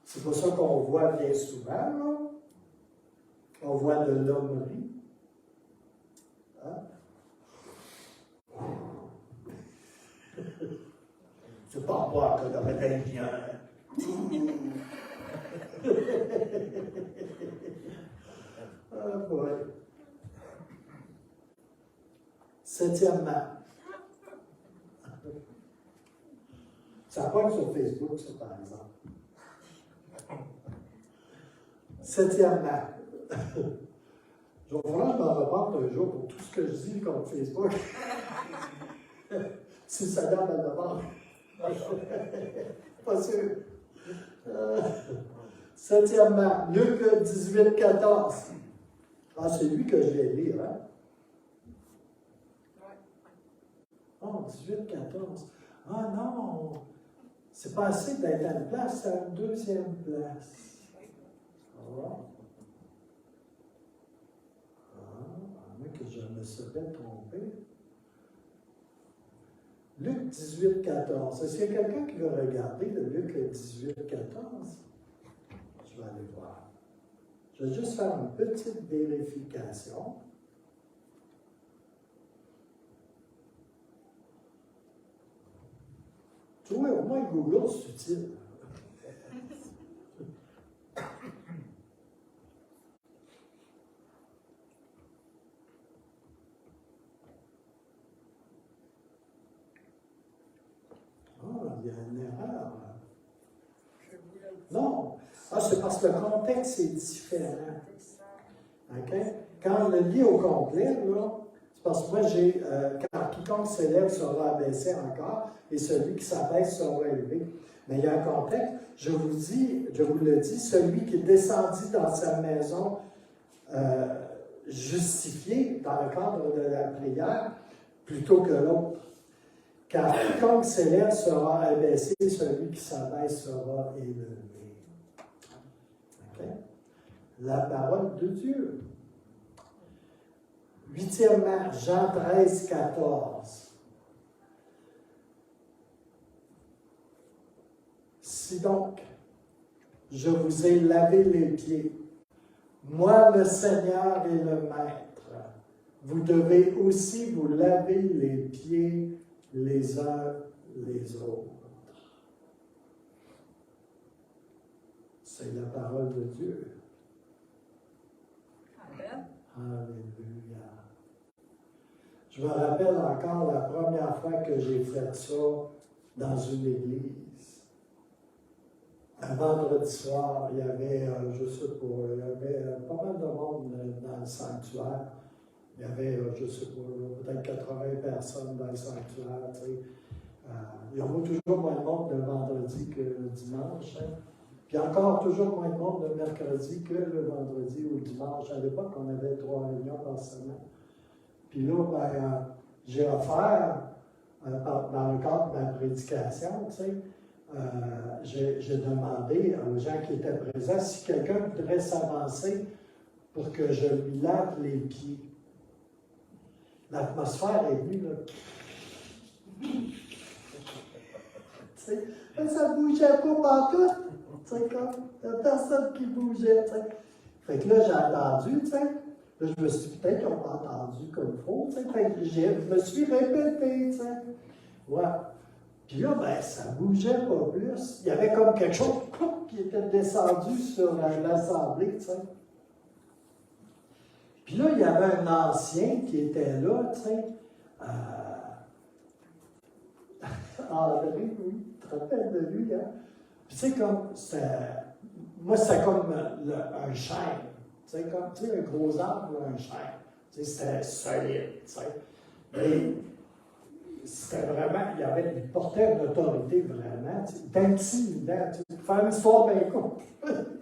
C'est pour ça qu'on voit bien souvent, là. On voit de l'hommerie. Hein? C'est pas moi que le réveil vient. Ah, boy. Septièmement. Ça pointe sur Facebook, ça, par exemple. Septièmement. Je vais vraiment m'en reprendre un jour pour tout ce que je dis contre Facebook. Si ça donne à demande. Pas sûr. Septièmement, Luc 18, 14. Ah, c'est lui que je vais lire, hein? Oh, 18, 14. Ah non! C'est pas assez d'être à une place, c'est à une deuxième place. Ah, à moins que je me serais trompé. Luc 18, 14. Est-ce qu'il y a quelqu'un qui veut regarder le Luc 18, 14? Je vais aller voir. Je vais juste faire une petite vérification. Tu vois, au moins Google, c'est utile. Il y a une erreur. Non. Ah, c'est parce que le contexte est différent. OK? Quand on le lit au complet, là, c'est parce que moi, car quiconque s'élève sera abaissé encore, et celui qui s'abaisse sera élevé. Mais il y a un contexte, je vous le dis, celui qui descendit dans sa maison justifié dans le cadre de la prière, plutôt que l'autre. Car quiconque s'élève sera abaissé, celui qui s'abaisse sera élevé. Okay? La parole de Dieu. Huitièmement, Jean 13, 14. Si donc, je vous ai lavé les pieds, moi le Seigneur et le Maître, vous devez aussi vous laver les pieds les uns les autres. C'est la parole de Dieu. Amen. Alléluia. Je me rappelle encore la première fois que j'ai fait ça dans une église. Un vendredi soir, il y avait, je ne sais pas, il y avait pas mal de monde dans le sanctuaire. Il y avait, je ne sais pas, peut-être 80 personnes dans le sanctuaire. Tu sais. Il y aura toujours moins de monde le vendredi que le dimanche. Hein. Puis encore toujours moins de monde le mercredi que le vendredi ou le dimanche. À l'époque, on avait 3 réunions par semaine. Puis là, ben, j'ai offert, dans le cadre de ma prédication, tu sais, j'ai demandé aux gens qui étaient présents si quelqu'un voudrait s'avancer pour que je lui lave les pieds. L'atmosphère est venue, là. Tu sais, ça ne bougeait pas partout. Tu sais, comme, il n'y a personne qui bougeait, tu sais. Fait que là, j'ai entendu, tu sais. Là, je me suis dit, peut-être qu'ils n'ont pas entendu comme il faut, tu sais. Fait que je me suis répété, tu sais. Ouais. Puis là, ben, ça ne bougeait pas plus. Il y avait comme quelque chose qui était descendu sur l'assemblée, tu sais. Puis là, il y avait un ancien qui était là, tu sais. André, oui, tu te rappelles de lui, hein? Puis tu sais, comme, moi, c'était comme un chêne. Tu sais, comme, tu sais, un gros arbre ou un chêne. Tu sais, c'était solide, tu sais. Mais c'était vraiment, il portait une autorité vraiment, tu sais, d'intimidant. Tu sais, faire une histoire bien courte,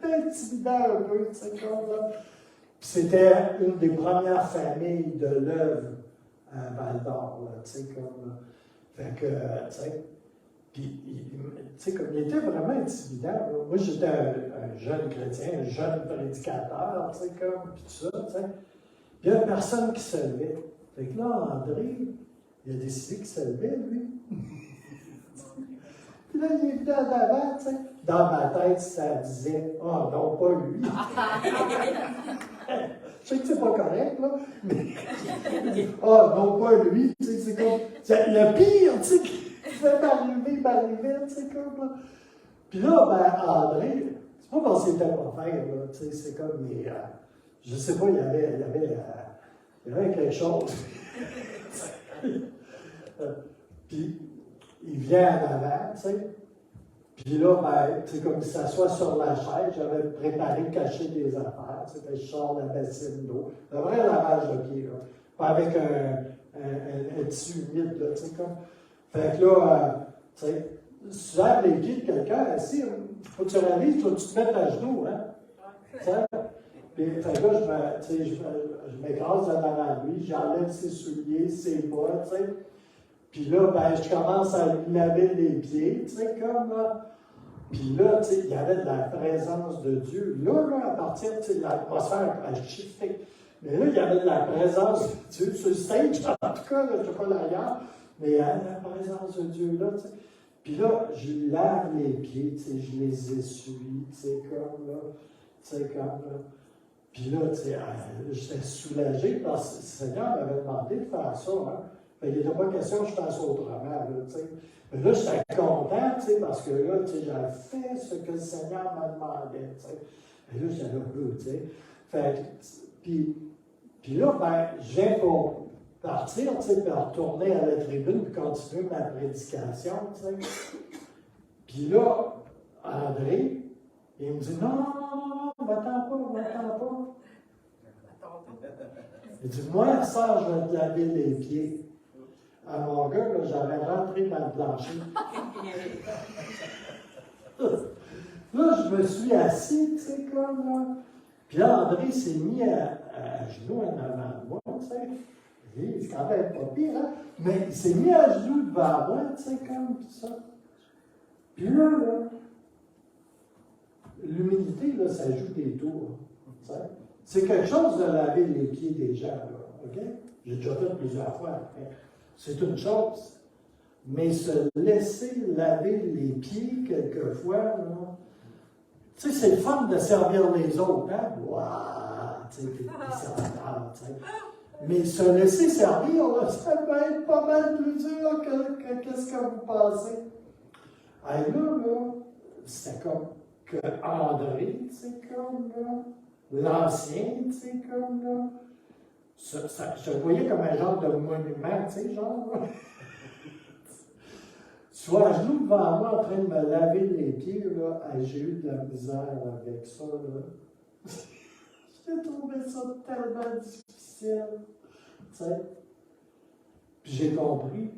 d'intimidant un peu, tu sais, comme là. Puis c'était une des premières familles de l'œuvre à Val-d'Or, tu sais, comme. Fait que, tu sais, puis, tu sais, comme il était vraiment intimidant. Là. Moi, j'étais un jeune chrétien, un jeune prédicateur, tu sais, comme, puis tout ça, tu sais. Puis il n'y a personne qui se levait. Fait que là, André, il a décidé qu'il se levait, lui. Puis là, il est venu en avant, tu sais. Dans ma tête, ça disait, « Ah, non, pas lui. » Je sais que c'est pas correct, là, mais « Ah, non, pas lui. » Tu sais, c'est comme, c'est le pire, tu sais, qui fait m'arriver, tu sais, comme, là. Puis là, ben, André, c'est pas parce qu'il était pas faire, là, tu sais, c'est comme, mais, je sais pas, il y avait quelque chose. Puis, il vient en avant, tu sais. Puis là, ben, tu sais, comme il s'assoit sur la chaise, j'avais préparé de cacher des affaires. Tu sais, je sors la bassine d'eau. Un vrai lavage de pied, là. Pas avec un tissu humide, là, tu sais, comme. Fait que là, tu sais, si tu laves les pieds de quelqu'un, assis, faut que tu réalises, faut que tu te mettes à genoux, hein. Tu sais? Puis, fait que là, je m'écrase en avant de lui, j'enlève ses souliers, ses bas, tu sais. Puis là, ben, je commence à lui laver les pieds, tu sais, comme là. Puis là, tu sais, il y avait de la présence de Dieu. Là, à partir de l'atmosphère, a shifté. Mais là, il y avait de la présence de Dieu sur le stage, en tout cas, là, je ne sais pas l'ailleurs, mais il y avait de la présence de Dieu là, tu sais. Puis là, je lui lave les pieds, tu sais, je les essuie, tu sais, comme là, tu sais, comme là. Puis là, tu sais, j'étais soulagé parce que le Seigneur m'avait demandé de faire ça, hein. Il n'était pas question que je fasse autrement, là, tu sais. Mais là, j'étais content, tu sais, parce que là, tu sais, j'avais fait ce que le Seigneur m'a demandé, tu sais. Et là, j'étais là, tu sais. Fait puis là, ben, je viens pour partir, tu sais, puis retourner à la tribune, puis continuer ma prédication, tu sais. Puis là, André, il me dit, non, va-t'en pas. Il dit, moi, ça, je vais te laver les pieds. À mon gars, là, j'avais rentré dans le plancher. Là, je me suis assis, tu sais, comme là. Puis là, André s'est mis à genoux en avant de moi, tu sais. C'est quand même pas pire, hein? Mais il s'est mis à genoux devant moi, tu sais, comme ça. Puis là, l'humilité, là, ça joue des tours. Tu sais. C'est quelque chose de laver les pieds des gens, là, OK? J'ai déjà fait plusieurs fois. Hein. C'est une chose. Mais se laisser laver les pieds quelquefois, là, tu sais, c'est le fun de servir les autres, hein? Waouh! Tu sais, t'es serviteur, tu sais. Mais se laisser servir, là, ça peut être pas mal plus dur que qu'est-ce que vous pensez. Et là, c'était comme que André, tu sais, comme là, l'ancien, tu sais, comme là, je le voyais comme un genre de monument, tu sais, genre, là. Soit à genoux devant moi en train de me laver les pieds, là, j'ai eu de la misère avec ça, là. J'ai trouvé ça tellement difficile, tu sais. Puis j'ai compris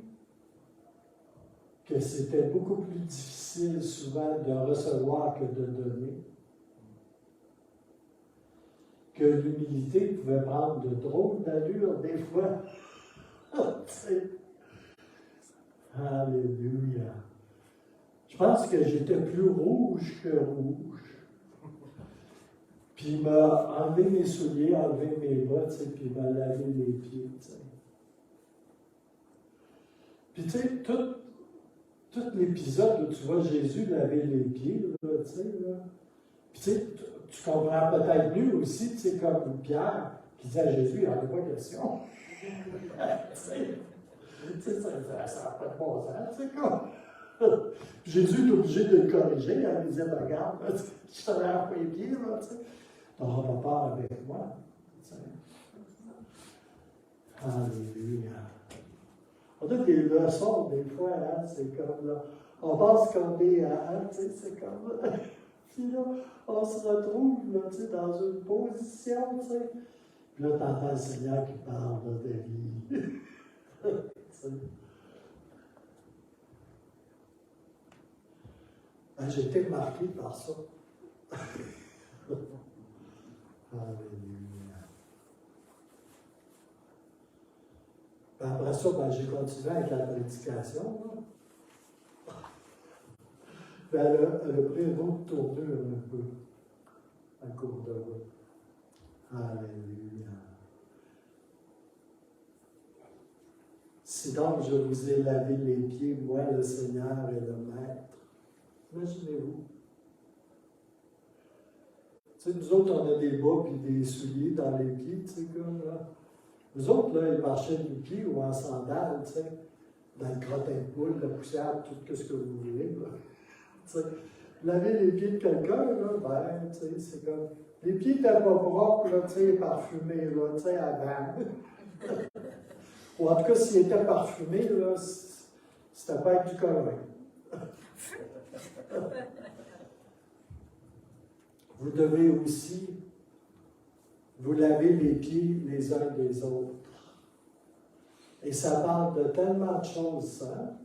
que c'était beaucoup plus difficile souvent de recevoir que de donner. Que l'humilité pouvait prendre de drôles d'allure des fois. Tu sais. Alléluia. Je pense que j'étais plus rouge que rouge. Puis il m'a enlevé mes souliers, enlevé mes bottes, puis il m'a lavé les pieds. T'sais. Puis tu sais, tout l'épisode où tu vois Jésus laver les pieds, là, tu sais, là. Puis tu sais, tu comprends peut-être mieux aussi, tu sais, comme Pierre qui dit à Jésus, il n'y en a pas question. Tu sais, ça n'a pas de bon sens, c'est comme. Jésus est obligé de le corriger, il disait, regarde, là, je te lave pas les pieds, là, tu sais. Tu n'auras pas peur avec moi. Tu sais. Alléluia. On a des leçons, des fois, hein, c'est comme là. On pense qu'on est, hein, tu sais, c'est comme. Puis là, on se retrouve, là, tu sais, dans une position, tu sais. Puis là, tu entends le Seigneur qui parle là, de vie. Ben, j'ai été marqué par ça. Alléluia. Ben, après ça, ben, j'ai continué avec la prédication. Là. Ben, elle a pris une autre tournure un peu à court de route. Alléluia. Si donc je vous ai lavé les pieds, moi, le Seigneur et le Maître, imaginez-vous. Tu sais, nous autres, on a des bas et des souliers dans les pieds, tu sais, comme là. Nous autres, là, ils marchaient du pied ou en sandales, tu sais, dans le crottin de poule, la poussière, tout ce que vous voulez, là. Tu sais, laver les pieds de quelqu'un, là, ben, tu sais, c'est comme. Les pieds n'étaient pas propres, là, tu sais, parfumés, là, tu sais, avant. Ou en tout cas, s'ils étaient parfumés, là, c'était pas avec du coloré. Vous devez aussi vous laver les pieds les uns des autres. Et ça parle de tellement de choses, ça.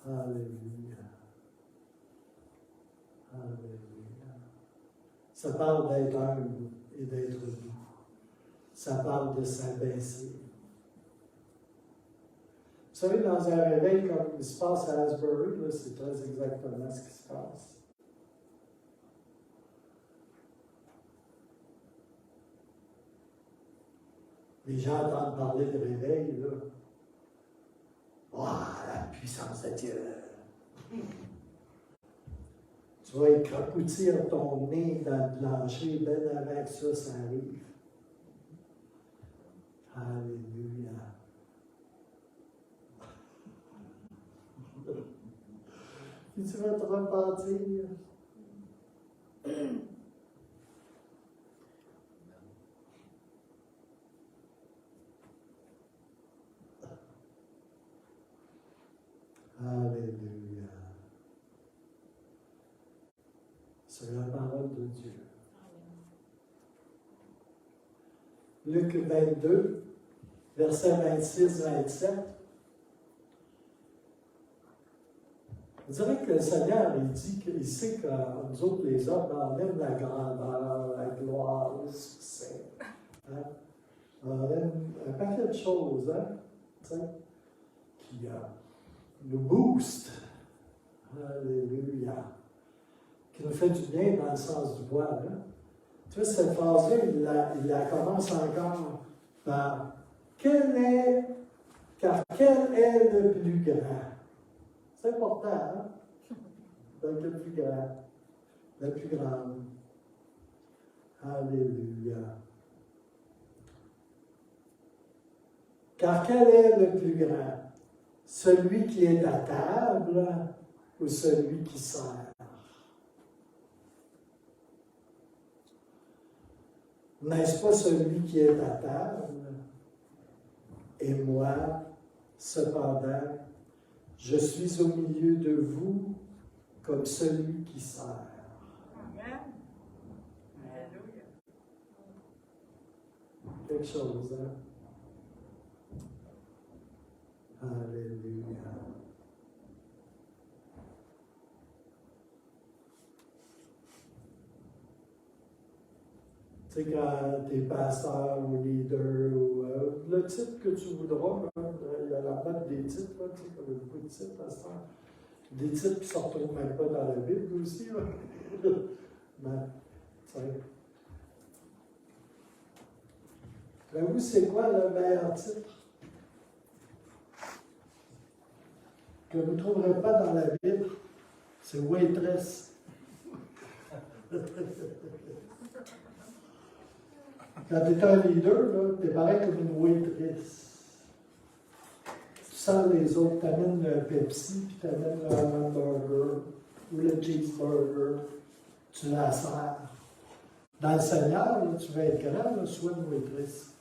Alléluia. Alléluia. Ça parle d'être humble et d'être doux. Ça parle de s'abaisser. Vous savez, dans un réveil comme il se passe à Asbury, là, c'est très exactement ce qui se passe. Les gens entendent parler de réveil, là. Waouh, la puissance de Dieu! Tu vas écrapoutir ton nez dans le plancher, bien avant que ça arrive. Alléluia. Et tu vas te repentir. Alléluia. C'est la parole de Dieu. Luc 22, versets 26-27. On dirait que le Seigneur, il dit qu'il sait que nous autres, les hommes, on aime la grandeur, la gloire, le succès. Hein? On aime un paquet de choses, hein? Tu sais, qui nous booste. Alléluia. Qui nous fait du bien dans le sens du poil. Hein? Tu vois, cette phrase-là, il la commence encore par car quel est le plus grand? C'est important, hein? Donc, le plus grand, la plus grande. Alléluia. Car quel est le plus grand? Celui qui est à table ou celui qui sert? N'est-ce pas celui qui est à table? Et moi, cependant, je suis au milieu de vous comme celui qui sert. Amen. Alléluia. Quelque chose, hein? Alléluia. Tu sais, quand tu es pasteur ou leader, ou le titre que tu voudras, il y a la mode des titres, là, tu sais, comme beaucoup de titres, pasteur. Des titres qui ne se retrouvent même pas dans la Bible aussi. Là. Mais, tu sais. Mais vous, c'est quoi le meilleur titre? Que vous ne trouverez pas dans la Bible, c'est waitress. Quand tu es un leader, tu es pareil comme une waitress. Tu sens les autres, tu amènes le Pepsi, puis tu amènes le hamburger ou le cheeseburger, tu la sers. Dans le Seigneur, là, tu veux être grand, là, sois une waitress.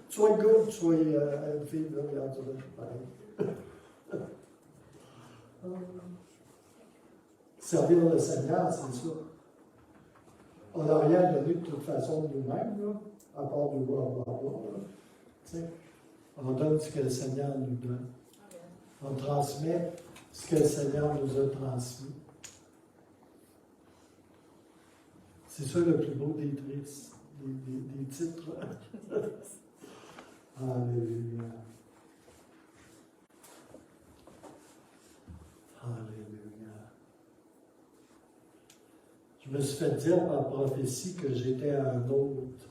Sois good, sois une fille, là, regarde, tu vas être pareil. Servir le Seigneur, c'est ça. On n'a rien donné de toute façon de nous-mêmes, là, à part du boire. On donne ce que le Seigneur nous donne. On transmet ce que le Seigneur nous a transmis. C'est ça le plus beau des titres. Alléluia. Alléluia. Je me suis fait dire par prophétie que j'étais un hôte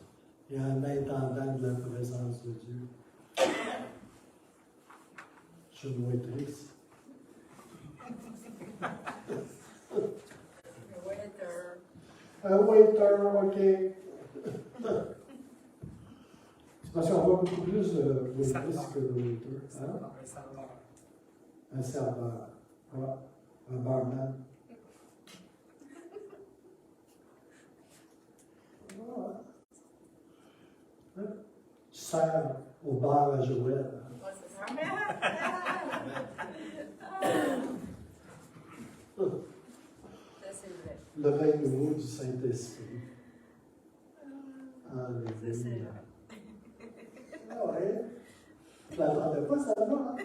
et un intendant de la présence de Dieu. Je suis une waitress. Un waiter, OK. C'est parce qu'on voit beaucoup plus de waitress que de waiter. Hein? Un serveur. Un serveur. Ouais. Un barman. Tu sers au bar à Joël. Le vin nouveau du Saint-Esprit. Alléluia. Ah ouais. Je ne l'attendais pas, ça va.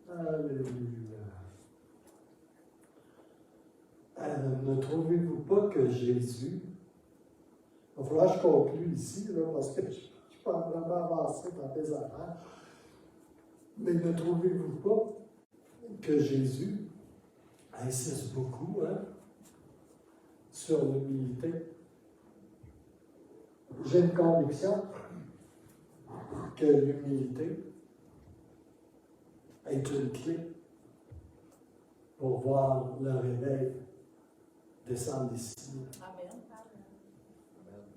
Alléluia. Ne trouvez-vous pas que Jésus, il va falloir que je conclue ici, là, parce que je ne suis pas vraiment avancé dans tes affaires, mais ne trouvez-vous pas que Jésus insiste beaucoup sur l'humilité? J'ai une conviction que l'humilité est une clé pour voir le réveil descendre ici. Amen.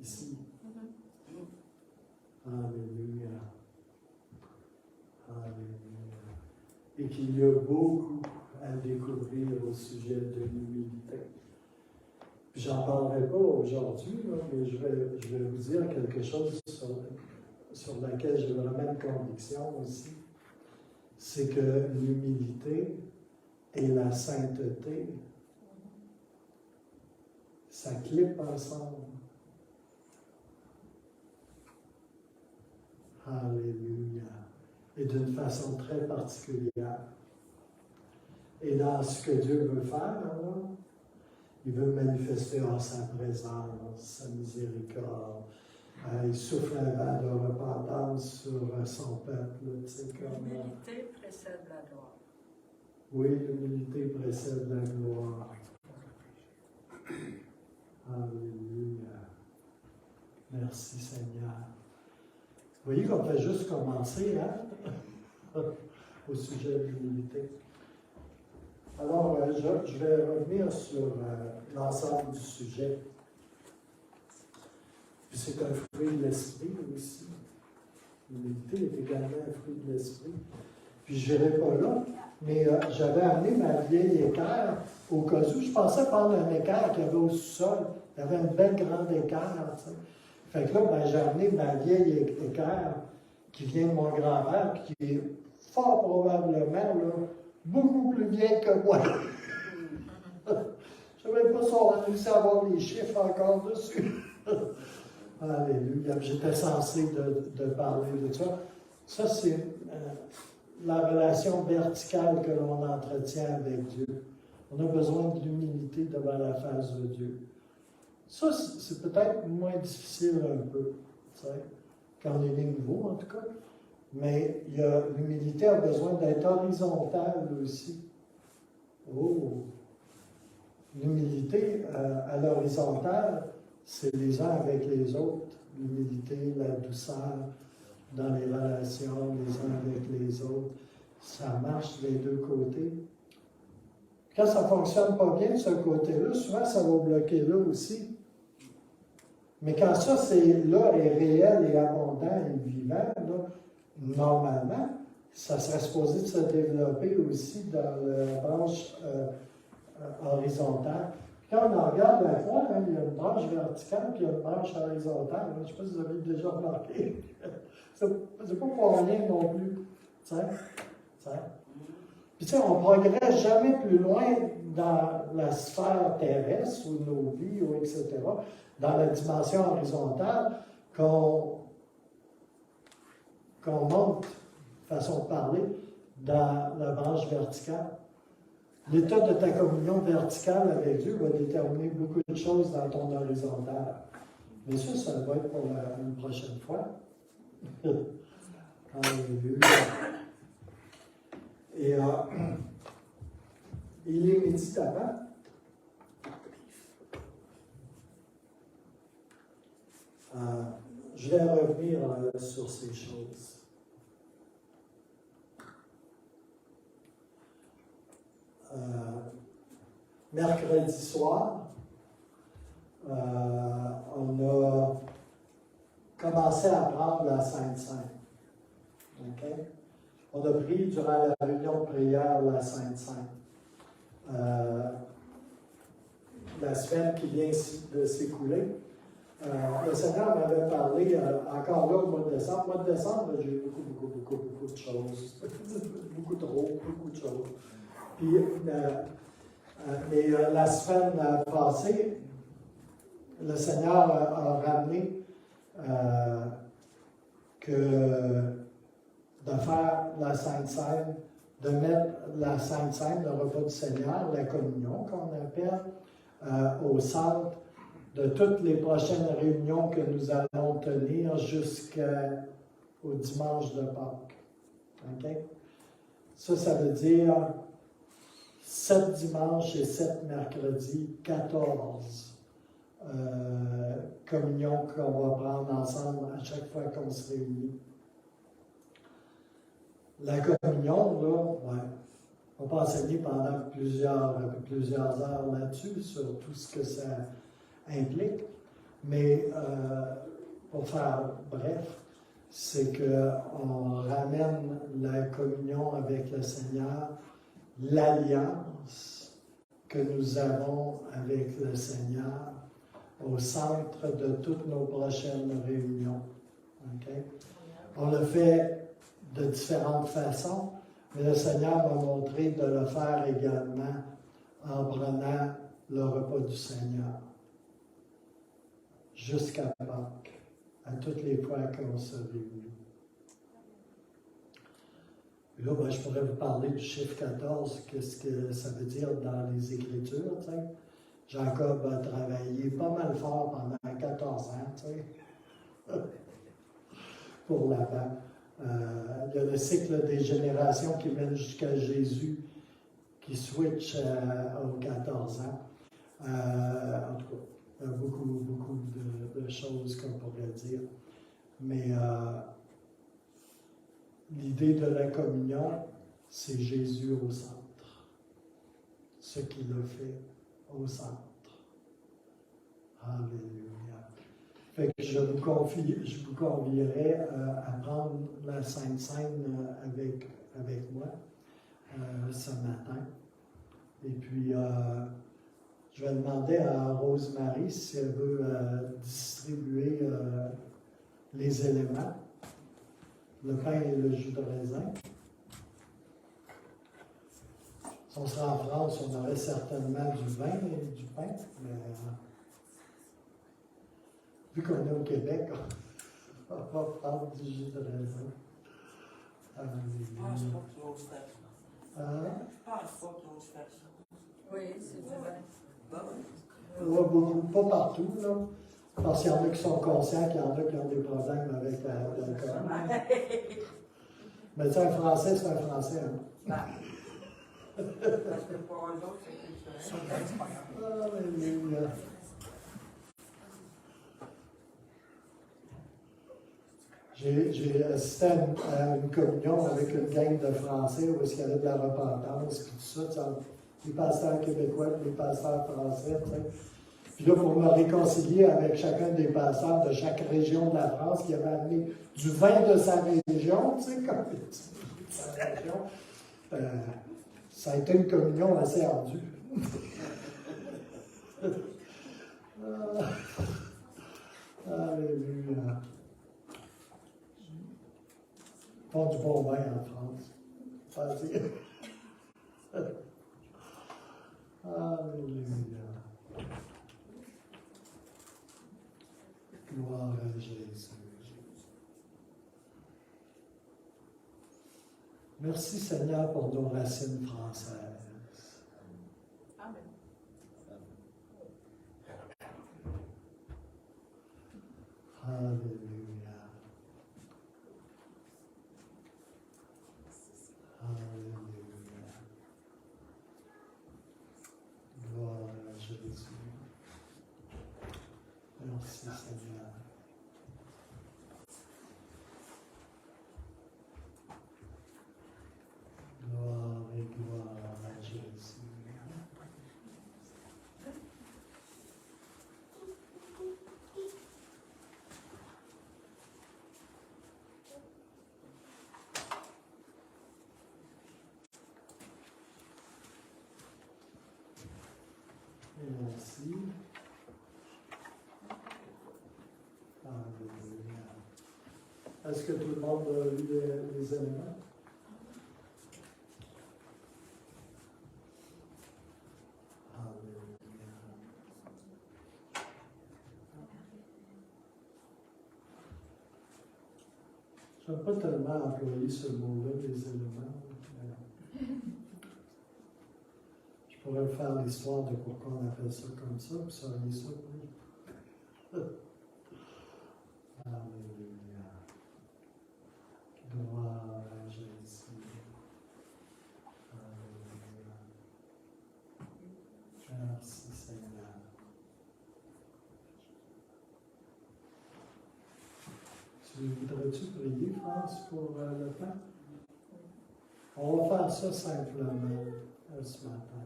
Ici. Alléluia. Alléluia. Et qu'il y a beaucoup à découvrir au sujet de l'humilité. J'en parlerai pas aujourd'hui, mais je vais vous dire quelque chose sur laquelle j'ai vraiment une conviction aussi. C'est que l'humilité et la sainteté, ça clippe ensemble. Alléluia. Et d'une façon très particulière. Et dans ce que Dieu veut faire, là, il veut manifester en sa présence, sa miséricorde. Il souffle un vent de repentance sur son peuple. L'humilité précède la gloire. Oui, l'humilité précède la gloire. Alléluia. Merci Seigneur. Vous voyez qu'on fait juste commencer, hein? Au sujet de l'humilité. Alors, je vais revenir sur l'ensemble du sujet. Puis c'est un fruit de l'esprit aussi. L'humilité est également un fruit de l'esprit. Puis je n'irai pas là, mais j'avais amené ma vieille équerre au cas où. Je pensais prendre un équerre qu'il y avait au sous-sol. Il y avait une belle grande équerre. Tu sais. Fait que là, j'ai amené ma vieille équerre qui vient de mon grand-père, qui est fort probablement là, beaucoup plus vieille que moi. Je ne sais même pas si on a réussi à avoir les chiffres encore dessus. Alléluia. J'étais censé de parler de ça. Ça, c'est la relation verticale que l'on entretient avec Dieu. On a besoin de l'humilité devant la face de Dieu. Ça, c'est peut-être moins difficile un peu, tu sais, quand on est des nouveaux en tout cas. Mais l'humilité a besoin d'être horizontale aussi. Oh! L'humilité à l'horizontale, c'est les uns avec les autres. L'humilité, la douceur dans les relations, les uns avec les autres. Ça marche des deux côtés. Quand ça ne fonctionne pas bien de ce côté-là, souvent ça va bloquer là aussi. Mais quand ça, là est réel et abondant et vivant, là, normalement, ça serait supposé de se développer aussi dans la branche horizontale. Quand on regarde la croix, hein, il y a une branche verticale et il y a une branche horizontale. Je ne sais pas si vous avez déjà remarqué. C'est pas pour rien non plus. T'sais? Puis tu sais, on ne progresse jamais plus loin dans la sphère terrestre ou nos vies, ou etc., dans la dimension horizontale, qu'on monte, façon de parler, dans la branche verticale. L'état de ta communion verticale avec Dieu va déterminer beaucoup de choses dans ton horizontal. Mais ça va être pour une prochaine fois. Alléluia. Et il est midi avant. Je vais revenir sur ces choses. Mercredi soir, on a commencé à prendre la Sainte Seine. Okay? On a pris durant la réunion de prière la Sainte Seine. La semaine qui vient de s'écouler, le Seigneur m'avait parlé, encore là, au mois de décembre. Au mois de décembre, j'ai beaucoup de choses. beaucoup de choses. Puis, mais la semaine passée, le Seigneur a ramené de faire la Sainte Seine, de mettre la Sainte Seine, le repas du Seigneur, la communion qu'on appelle, au centre de toutes les prochaines réunions que nous allons tenir jusqu'au dimanche de Pâques. Okay? Ça veut dire 7 dimanches et 7 mercredis, 14 communions qu'on va prendre ensemble à chaque fois qu'on se réunit. La communion, là, ouais, on peut enseigner pendant plusieurs heures là-dessus, sur tout ce que ça implique. Mais pour faire bref, c'est qu'on ramène la communion avec le Seigneur, l'alliance que nous avons avec le Seigneur au centre de toutes nos prochaines réunions. Okay? On le fait de différentes façons, mais le Seigneur m'a montré de le faire également en prenant le repas du Seigneur. jusqu'à Pâques, à toutes les fois qu'on se réunit. Et là, ben, je pourrais vous parler du chiffre 14, qu'est-ce que ça veut dire dans les Écritures, tu sais. Jacob a travaillé pas mal fort pendant 14 ans, tu sais, pour Laban. Il y a le cycle des générations qui mène jusqu'à Jésus, qui switch aux 14 ans. En tout cas, il y a beaucoup de choses qu'on pourrait dire. Mais l'idée de la communion, c'est Jésus au centre. Ce qu'il a fait au centre. Alléluia. Fait que je vous convierai à prendre la Sainte Seine avec moi ce matin. Et puis, je vais demander à Rosemary si elle veut distribuer les éléments, le pain et le jus de raisin. Si on serait en France, on aurait certainement du vin et du pain, mais vu qu'on est au Québec, on va prendre du jus de raisin. Je pense pas qu'ils vont se faire ça. Hein? Je pense pas qu'ils vont se faire ça. Oui, c'est du vin. Pas partout, là. Parce qu'il y en a qui sont conscients qu'il y en a qui ont des problèmes avec l'alcool. Mais tu sais, un Français, c'est un Français. Hein? Parce que pour eux autres, c'est culturel. Alléluia. J'ai assisté à une communion avec une gang de Français où il y avait de la repentance, puis tout ça, les pasteurs québécois, les pasteurs français, tu sais. Puis là, pour me réconcilier avec chacun des pasteurs de chaque région de la France qui avait amené du vin de sa région, tu sais, comme de sa région, ça a été une communion assez ardue. Alléluia. Ils font du bon vin en France. Vas-y. Alléluia. Gloire à Jésus. Merci Seigneur pour nos racines françaises. Amen. Alléluia. Alléluia. Gloire à Jésus. Merci Seigneur. Gloire et gloire à Jésus. Merci. Alléluia. Est-ce que tout le monde a lu les éléments? Alléluia. Je n'aime pas tellement employer ce mot-là, les éléments. Je pourrais vous faire l'histoire de pourquoi on appelle ça comme ça, vous sauriez ça, oui. Alléluia. Gloire à Jésus. Alléluia. Merci Seigneur. Voudrais-tu prier, France, pour le temps? On va faire ça simplement ce matin.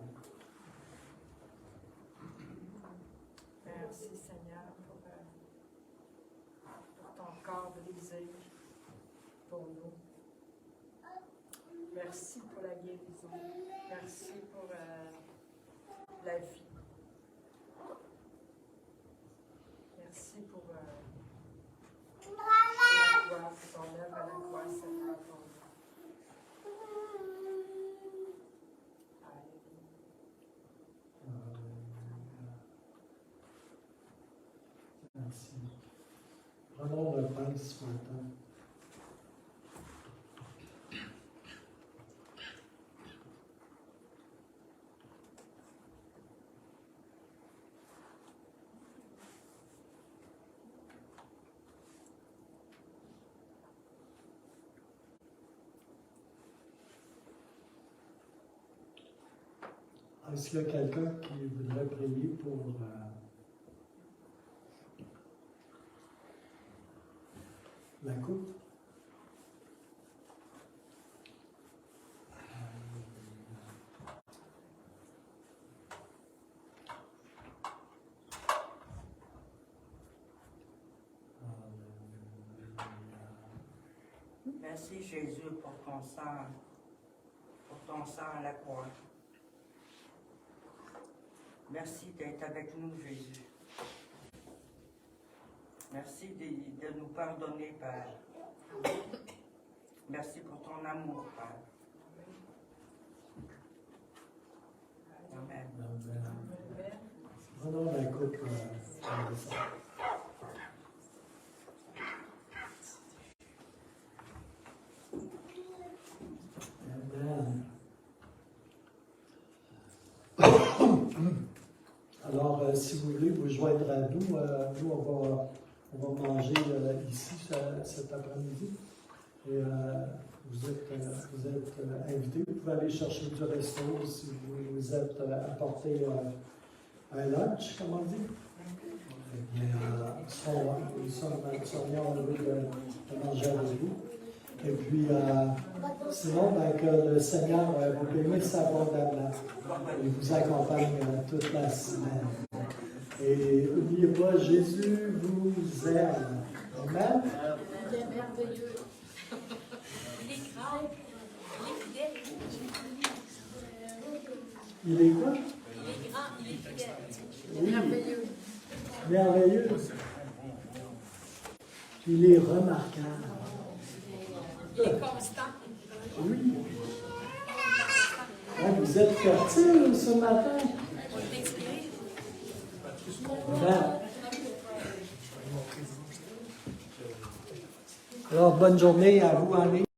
Merci Seigneur pour ton corps brisé pour nous. Merci pour la guérison. Merci pour la vie. Merci pour la croix, pour ton œuvre à la croix, Seigneur, pour nous. Alléluia. Merci Est-ce qu'il y a quelqu'un qui voudrait prier pour la coupe? Merci Jésus pour ton sang à la croix. Merci d'être avec nous, Jésus. Merci de nous pardonner, Père. Merci pour ton amour, Père. Amen. Prenons la coupe. Amen. Alors, si vous voulez vous joindre à nous, nous on va manger ici cet après-midi. Et vous êtes invités. Vous pouvez aller chercher du resto si vous êtes apporté un lunch, comme on dit. Nous sommes heureux de manger avec vous. Et puis, sinon, que le Seigneur vous bénisse abondamment et vous accompagne toute la semaine. Et n'oubliez pas, Jésus vous aime. Amen. Il est merveilleux. Il est grand. Il est fidèle. Il est quoi? Il est grand, il est fidèle. Il est Oui. merveilleux. Merveilleux. Il est remarquable. Il est constant. Oui. Vous êtes fertile ce matin. On est inspiré. Amen. Alors, bonne journée à vous, Annie.